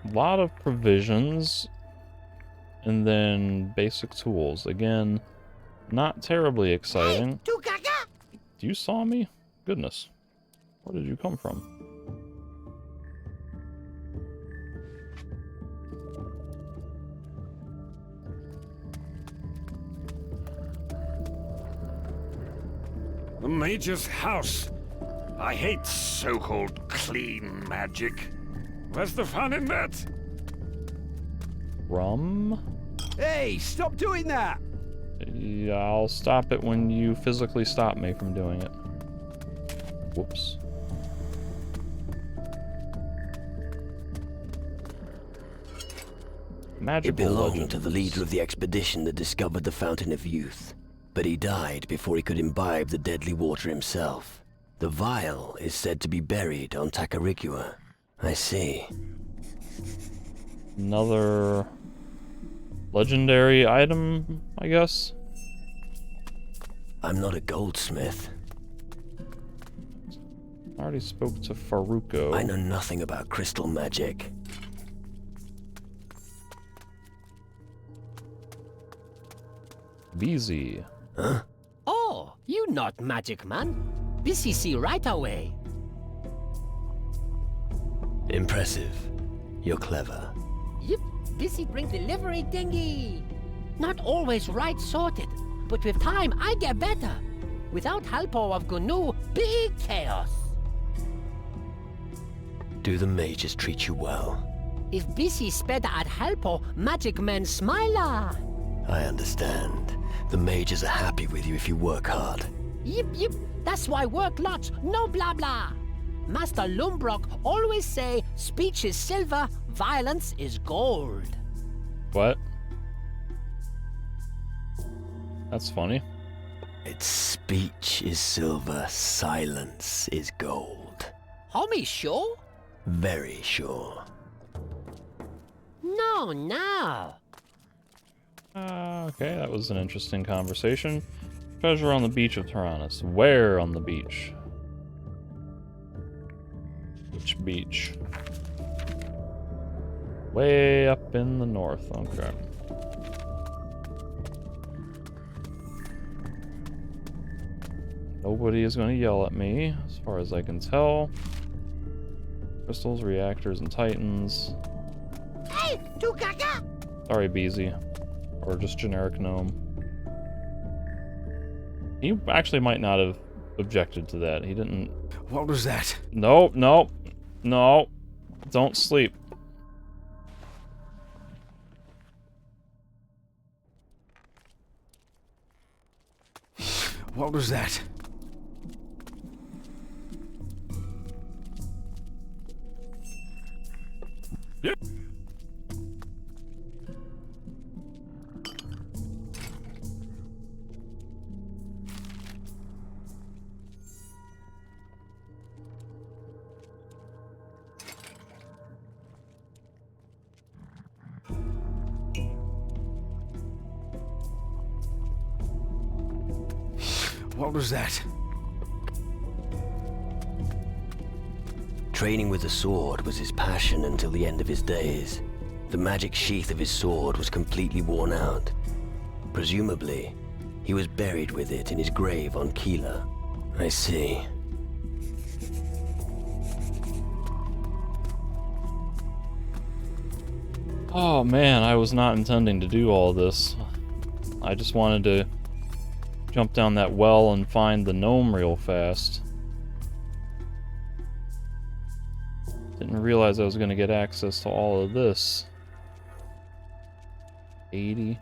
A lot of provisions, and then basic tools. Again, not terribly exciting. Hey, Tukaka! You saw me? Goodness. Where did you come from? The Mage's house. I hate so-called clean magic. Where's the fun in that? Rum? Hey, stop doing that! Yeah, I'll stop it when you physically stop me from doing it. Whoops. Magical It belonged legends. to the leader of the expedition that discovered the Fountain of Youth. But he died before he could imbibe the deadly water himself. The vial is said to be buried on Takarikua. I see. Another legendary item, I guess. I'm not a goldsmith. I already spoke to Faruko. I know nothing about crystal magic. BZ. Huh? Oh, you not magic man. Busy see right away. Impressive. You're clever. Yep, busy bring delivery dingy. Not always right sorted, but with time I get better. Without help of Gnu, big chaos. Do the mages treat you well? If busy sped at helpo, magic man smiler. I understand. The mages are happy with you if you work hard. Yep, yep, that's why work lots, no blah blah. Master Lumbrock always say, speech is silver, violence is gold. What? That's funny. Its speech is silver, silence is gold. Homie, sure? Very sure. No. Okay, that was an interesting conversation. Treasure on the beach of Tyrannus. Where on the beach? Which beach? Way up in the north. Okay. Nobody is going to yell at me, as far as I can tell. Crystals, reactors, and titans. Hey, Tukaka! Sorry, BZ. Or just generic gnome. He actually might not have objected to that. He didn't... What was that? No. Don't sleep. What was that? Yeah. What was that? Training with the sword was his passion until the end of his days. The magic sheath of his sword was completely worn out. Presumably, he was buried with it in his grave on Keela. I see. Oh man, I was not intending to do all this. I just wanted to jump down that well and find the gnome real fast. Didn't realize I was going to get access to all of this. 80.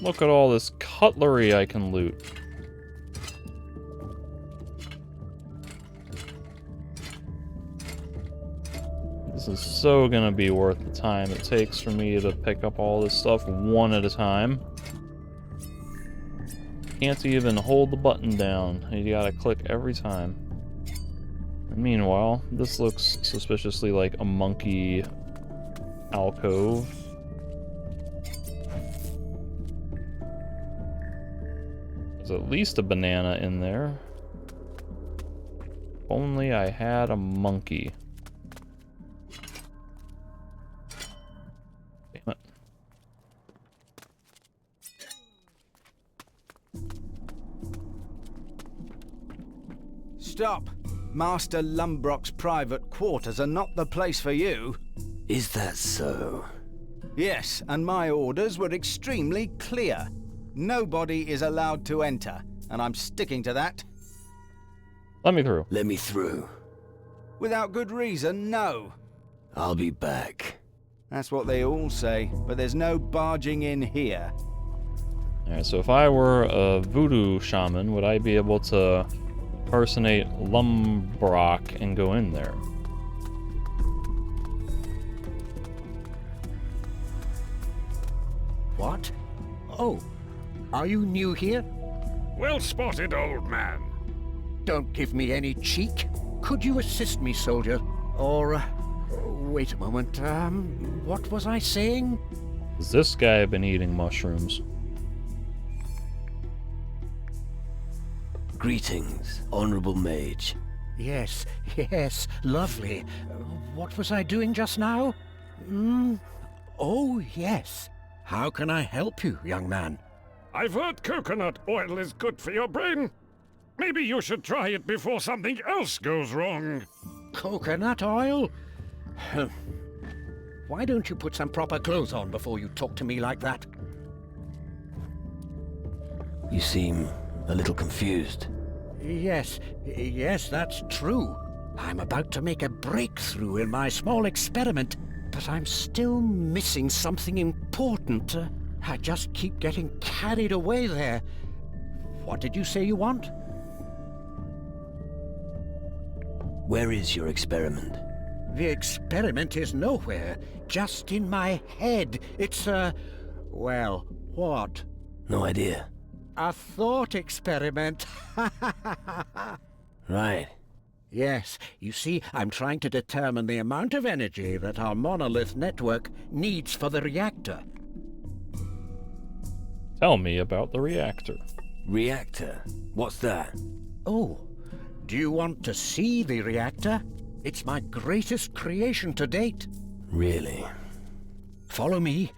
Look at all this cutlery I can loot. This is so gonna be worth the time it takes for me to pick up all this stuff one at a time. Can't even hold the button down. You gotta click every time. And meanwhile, this looks suspiciously like a monkey alcove. There's at least a banana in there. If only I had a monkey. Damn it. Stop! Master Lumbrock's private quarters are not the place for you. Is that so? Yes, and my orders were extremely clear. Nobody is allowed to enter, and I'm sticking to that. Let me through. Let me through. Without good reason, no. I'll be back. That's what they all say, but there's no barging in here. Alright, so if I were a voodoo shaman, would I be able to impersonate Lumbrock and go in there? What? Oh, are you new here? Well spotted, old man. Don't give me any cheek. Could you assist me, soldier? Or, wait a moment, what was I saying? Has this guy been eating mushrooms? Greetings, honorable mage. Yes, lovely. What was I doing just now? Oh, yes. How can I help you, young man? I've heard coconut oil is good for your brain. Maybe you should try it before something else goes wrong. Coconut oil? Why don't you put some proper clothes on before you talk to me like that? You seem a little confused. Yes, that's true. I'm about to make a breakthrough in my small experiment, but I'm still missing something important. I just keep getting carried away there. What did you say you want? Where is your experiment? The experiment is nowhere, just in my head. It's well, what? No idea. A thought experiment. Right. Yes, you see, I'm trying to determine the amount of energy that our monolith network needs for the reactor. Tell me about the reactor. Reactor? What's that? Oh, do you want to see the reactor? It's my greatest creation to date. Really? Follow me.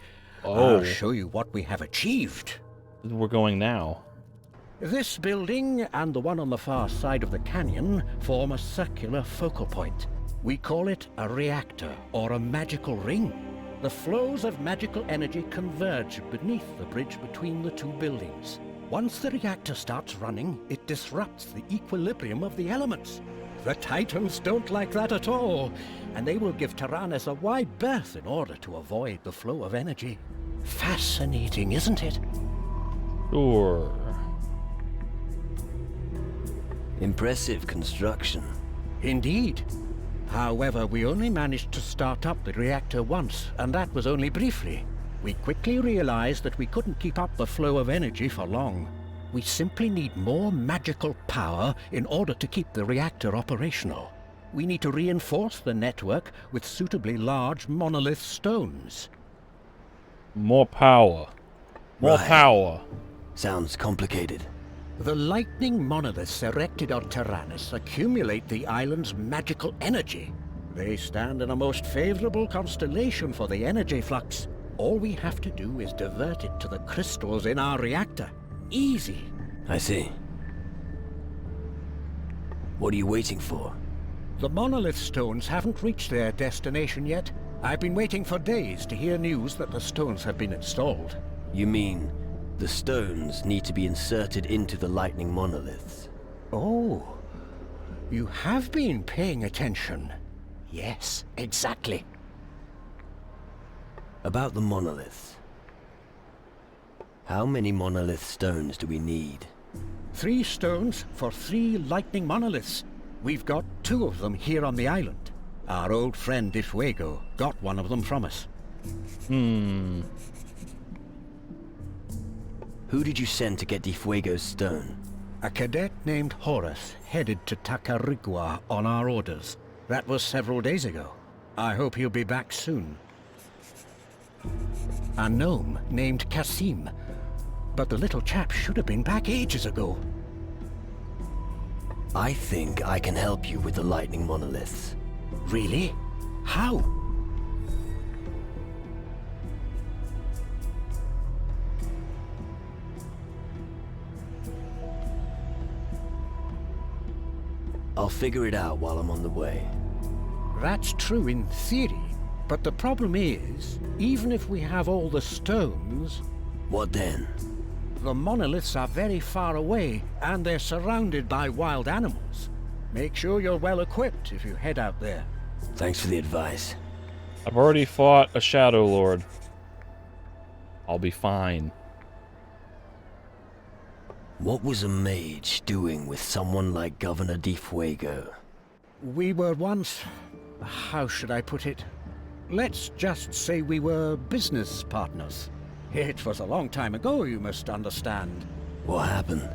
Oh. I'll show you what we have achieved. We're going now. This building and the one on the far side of the canyon form a circular focal point. We call it a reactor or a magical ring. The flows of magical energy converge beneath the bridge between the two buildings. Once the reactor starts running, it disrupts the equilibrium of the elements. The Titans don't like that at all, and they will give Tyrannus a wide berth in order to avoid the flow of energy. Fascinating, isn't it? Sure. Impressive construction. Indeed. However, we only managed to start up the reactor once, and that was only briefly. We quickly realized that we couldn't keep up the flow of energy for long. We simply need more magical power in order to keep the reactor operational. We need to reinforce the network with suitably large monolith stones. More power. More Right. power. Sounds complicated. The lightning monoliths erected on Tyrannus accumulate the island's magical energy. They stand in a most favorable constellation for the energy flux. All we have to do is divert it to the crystals in our reactor. Easy. I see. What are you waiting for? The monolith stones haven't reached their destination yet. I've been waiting for days to hear news that the stones have been installed. You mean the stones need to be inserted into the lightning monoliths? Oh, you have been paying attention. Yes, exactly. About the monoliths. How many monolith stones do we need? 3 stones for 3 lightning monoliths. We've got 2 of them here on the island. Our old friend Di Fuego got one of them from us. Hmm. Who did you send to get Di Fuego's stone? A cadet named Horace headed to Tacarigua on our orders. That was several days ago. I hope he'll be back soon. A gnome named Kasim. But the little chap should have been back ages ago. I think I can help you with the lightning monoliths. Really? How? I'll figure it out while I'm on the way. That's true in theory, but the problem is, even if we have all the stones, What then? the monoliths are very far away and they're surrounded by wild animals. Make sure you're well equipped if you head out there. Thanks for the advice. I've already fought a Shadow Lord. I'll be fine. What was a mage doing with someone like Governor Di Fuego? We were once... how should I put it? Let's just say we were business partners. It was a long time ago, you must understand. What happened?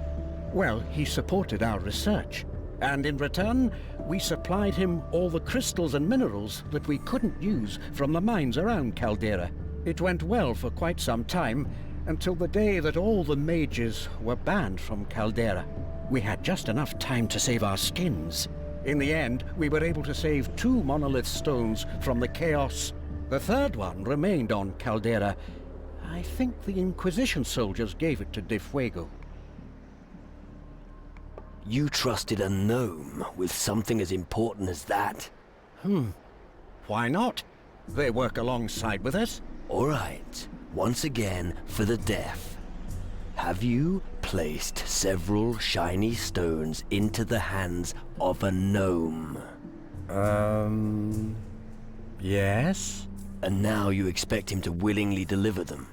Well, he supported our research, and in return, we supplied him all the crystals and minerals that we couldn't use from the mines around Caldera. It went well for quite some time, until the day that all the mages were banned from Caldera. We had just enough time to save our skins. In the end, we were able to save 2 monolith stones from the chaos. The third one remained on Caldera. I think the Inquisition soldiers gave it to Di Fuego. You trusted a gnome with something as important as that? Why not? They work alongside with us. All right. Once again, for the deaf. Have you placed several shiny stones into the hands of a gnome? Yes? And now you expect him to willingly deliver them?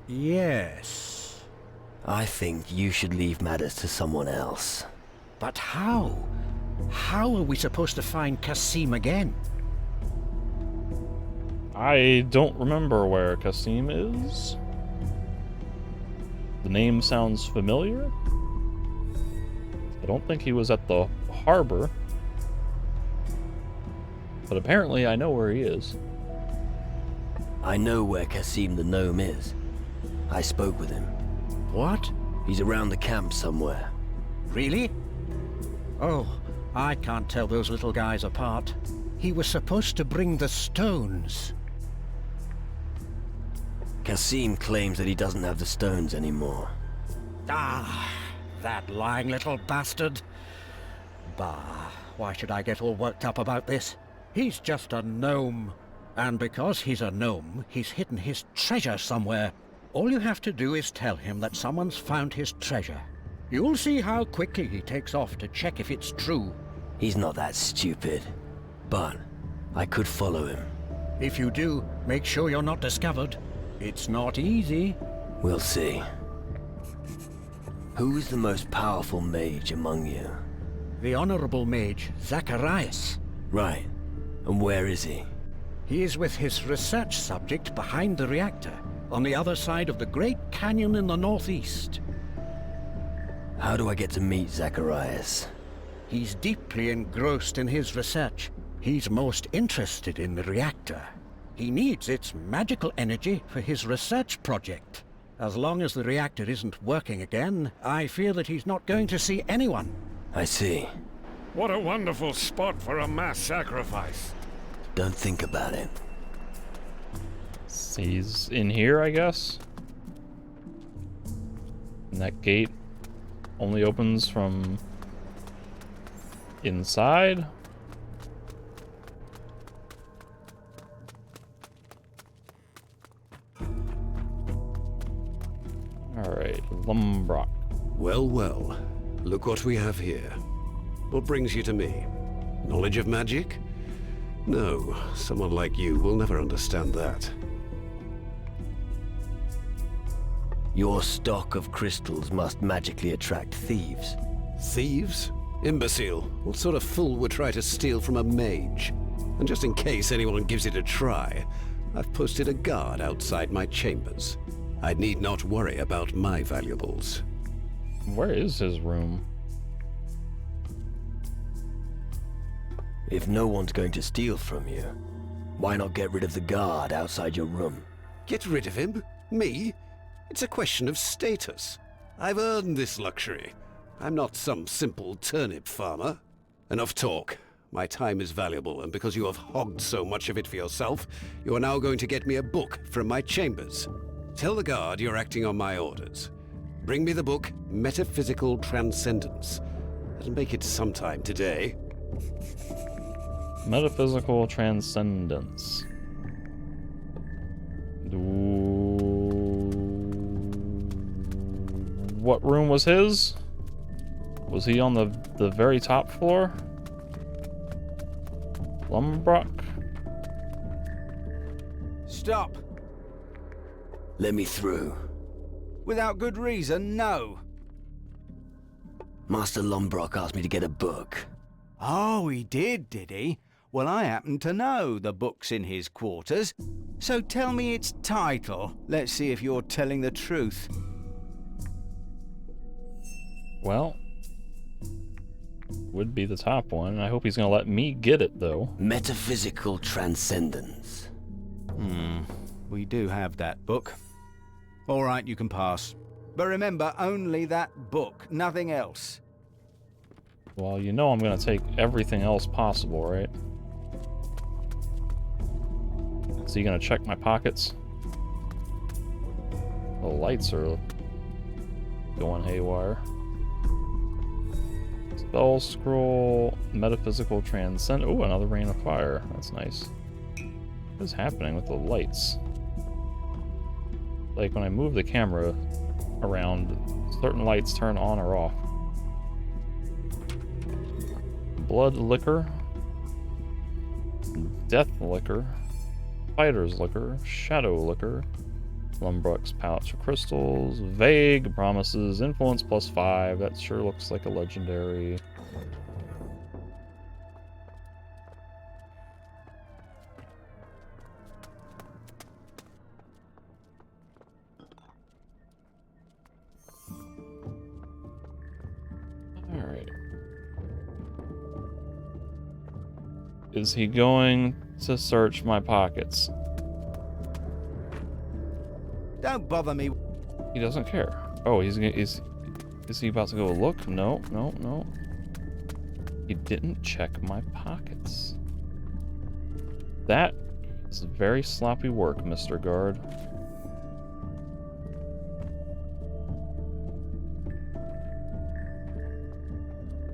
Yes. I think you should leave matters to someone else. But how? How are we supposed to find Kasim again? I don't remember where Kasim is. The name sounds familiar. I don't think he was at the harbor. But apparently I know where he is. I know where Kasim the gnome is. I spoke with him. What? He's around the camp somewhere. Really? Oh, I can't tell those little guys apart. He was supposed to bring the stones. Kasim claims that he doesn't have the stones anymore. Ah, that lying little bastard. Bah, why should I get all worked up about this? He's just a gnome. And because he's a gnome, he's hidden his treasure somewhere. All you have to do is tell him that someone's found his treasure. You'll see how quickly he takes off to check if it's true. He's not that stupid. But I could follow him. If you do, make sure you're not discovered. It's not easy. We'll see. Who is the most powerful mage among you? The Honorable Mage, Zacharias. Right. And where is he? He is with his research subject behind the reactor, on the other side of the Great Canyon in the northeast. How do I get to meet Zacharias? He's deeply engrossed in his research. He's most interested in the reactor. He needs its magical energy for his research project. As long as the reactor isn't working again, I fear that he's not going to see anyone. I see. What a wonderful spot for a mass sacrifice. Don't think about it. He's in here, I guess. And that gate only opens from inside. Alright, Lumbrock. Well, well. Look what we have here. What brings you to me? Knowledge of magic? No, someone like you will never understand that. Your stock of crystals must magically attract thieves. Thieves? Imbecile. What sort of fool would try to steal from a mage? And just in case anyone gives it a try, I've posted a guard outside my chambers. I need not worry about my valuables. Where is his room? If no one's going to steal from you, why not get rid of the guard outside your room? Get rid of him? Me? It's a question of status. I've earned this luxury. I'm not some simple turnip farmer. Enough talk. My time is valuable, and because you have hogged so much of it for yourself, you are now going to get me a book from my chambers. Tell the guard you're acting on my orders. Bring me the book, Metaphysical Transcendence. It'll make it sometime today. Metaphysical Transcendence. What room was his? Was he on the very top floor? Lumbrock? Stop. Let me through. Without good reason, no. Master Lombrock asked me to get a book. Oh, he did he? Well, I happen to know the book's in his quarters. So tell me its title. Let's see if you're telling the truth. Well, would be the top one. I hope he's gonna let me get it, though. Metaphysical Transcendence. We do have that book. All right, you can pass. But remember, only that book, nothing else. Well, you know I'm gonna take everything else possible, right? Is he gonna check my pockets? The lights are going haywire. Spell scroll, metaphysical transcend. Oh, another rain of fire. That's nice. What is happening with the lights? Like when I move the camera around, certain lights turn on or off. Blood liquor, death liquor, fighter's liquor, shadow liquor, Lumbrock's pouch of crystals, vague promises, influence +5. That sure looks like a legendary. Alright. Is he going to search my pockets? Don't bother me. He doesn't care. Oh, is he about to go look? No, no, no. He didn't check my pockets. That is very sloppy work, Mr. Guard.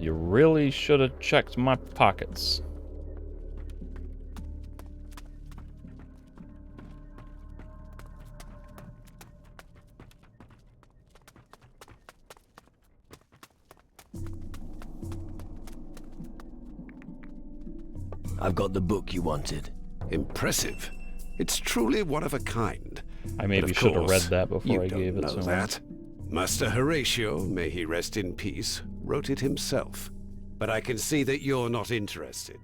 You really should have checked my pockets. I've got the book you wanted. Impressive. It's truly one of a kind. I maybe should have read that before I gave it to him. That. Master Horatio, may he rest in peace, wrote it himself. But I can see that you're not interested.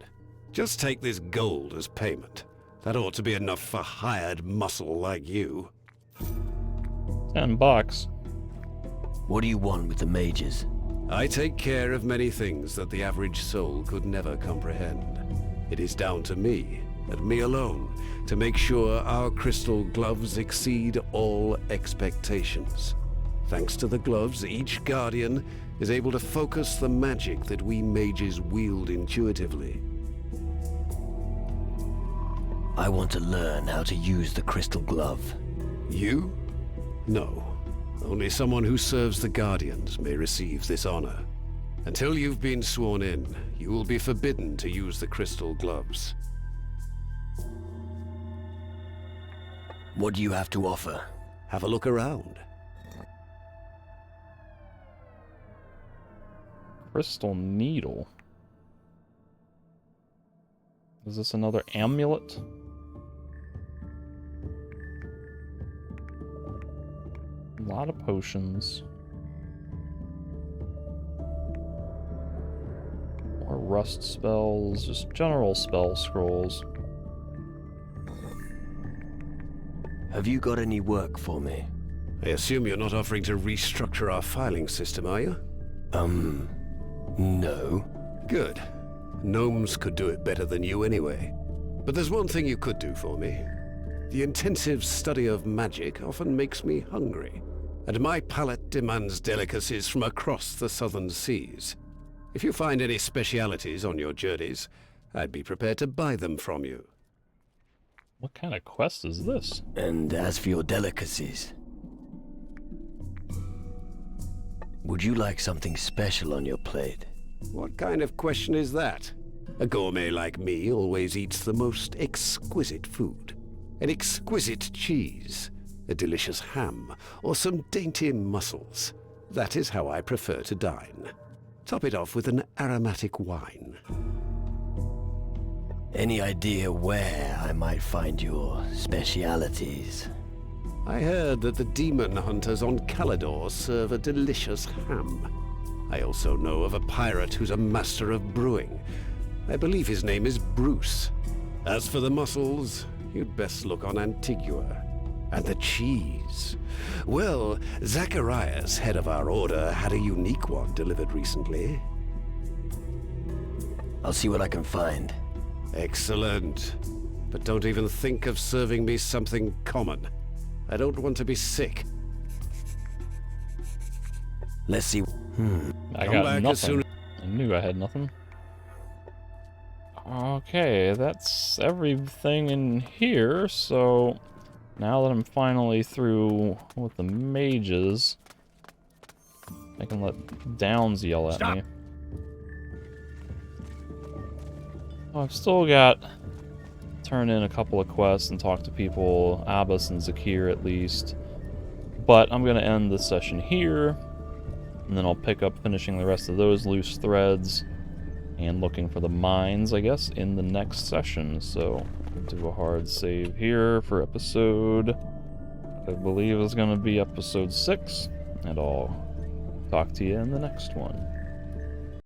Just take this gold as payment. That ought to be enough for hired muscle like you. $10. What do you want with the mages? I take care of many things that the average soul could never comprehend. It is down to me, and me alone, to make sure our crystal gloves exceed all expectations. Thanks to the gloves, each guardian is able to focus the magic that we mages wield intuitively. I want to learn how to use the crystal glove. You? No. Only someone who serves the Guardians may receive this honor. Until you've been sworn in, you will be forbidden to use the crystal gloves. What do you have to offer? Have a look around. Crystal needle. Is this another amulet? A lot of potions. More rust spells, just general spell scrolls. Have you got any work for me? I assume you're not offering to restructure our filing system, are you? No. Good. Gnomes could do it better than you anyway. But there's one thing you could do for me. The intensive study of magic often makes me hungry, and my palate demands delicacies from across the southern seas. If you find any specialities on your journeys, I'd be prepared to buy them from you. What kind of quest is this? And as for your delicacies, would you like something special on your plate? What kind of question is that? A gourmet like me always eats the most exquisite food. An exquisite cheese, a delicious ham, or some dainty mussels. That is how I prefer to dine. Top it off with an aromatic wine. Any idea where I might find your specialities? I heard that the demon hunters on Calidor serve a delicious ham. I also know of a pirate who's a master of brewing. I believe his name is Bruce. As for the mussels, you'd best look on Antigua. And the cheese. Well, Zacharias, head of our order, had a unique one delivered recently. I'll see what I can find. Excellent. But don't even think of serving me something common. I don't want to be sick. Let's see. I Come got back as nothing. soon I knew I had nothing. Okay, that's everything in here, so now that I'm finally through with the mages, I can let Downs yell at me. Oh, I've still got to turn in a couple of quests and talk to people, Abbas and Zakir at least. But I'm going to end this session here, and then I'll pick up finishing the rest of those loose threads and looking for the mines, I guess, in the next session. So, do a hard save here for episode, I believe is going to be episode 6, and I'll talk to you in the next one.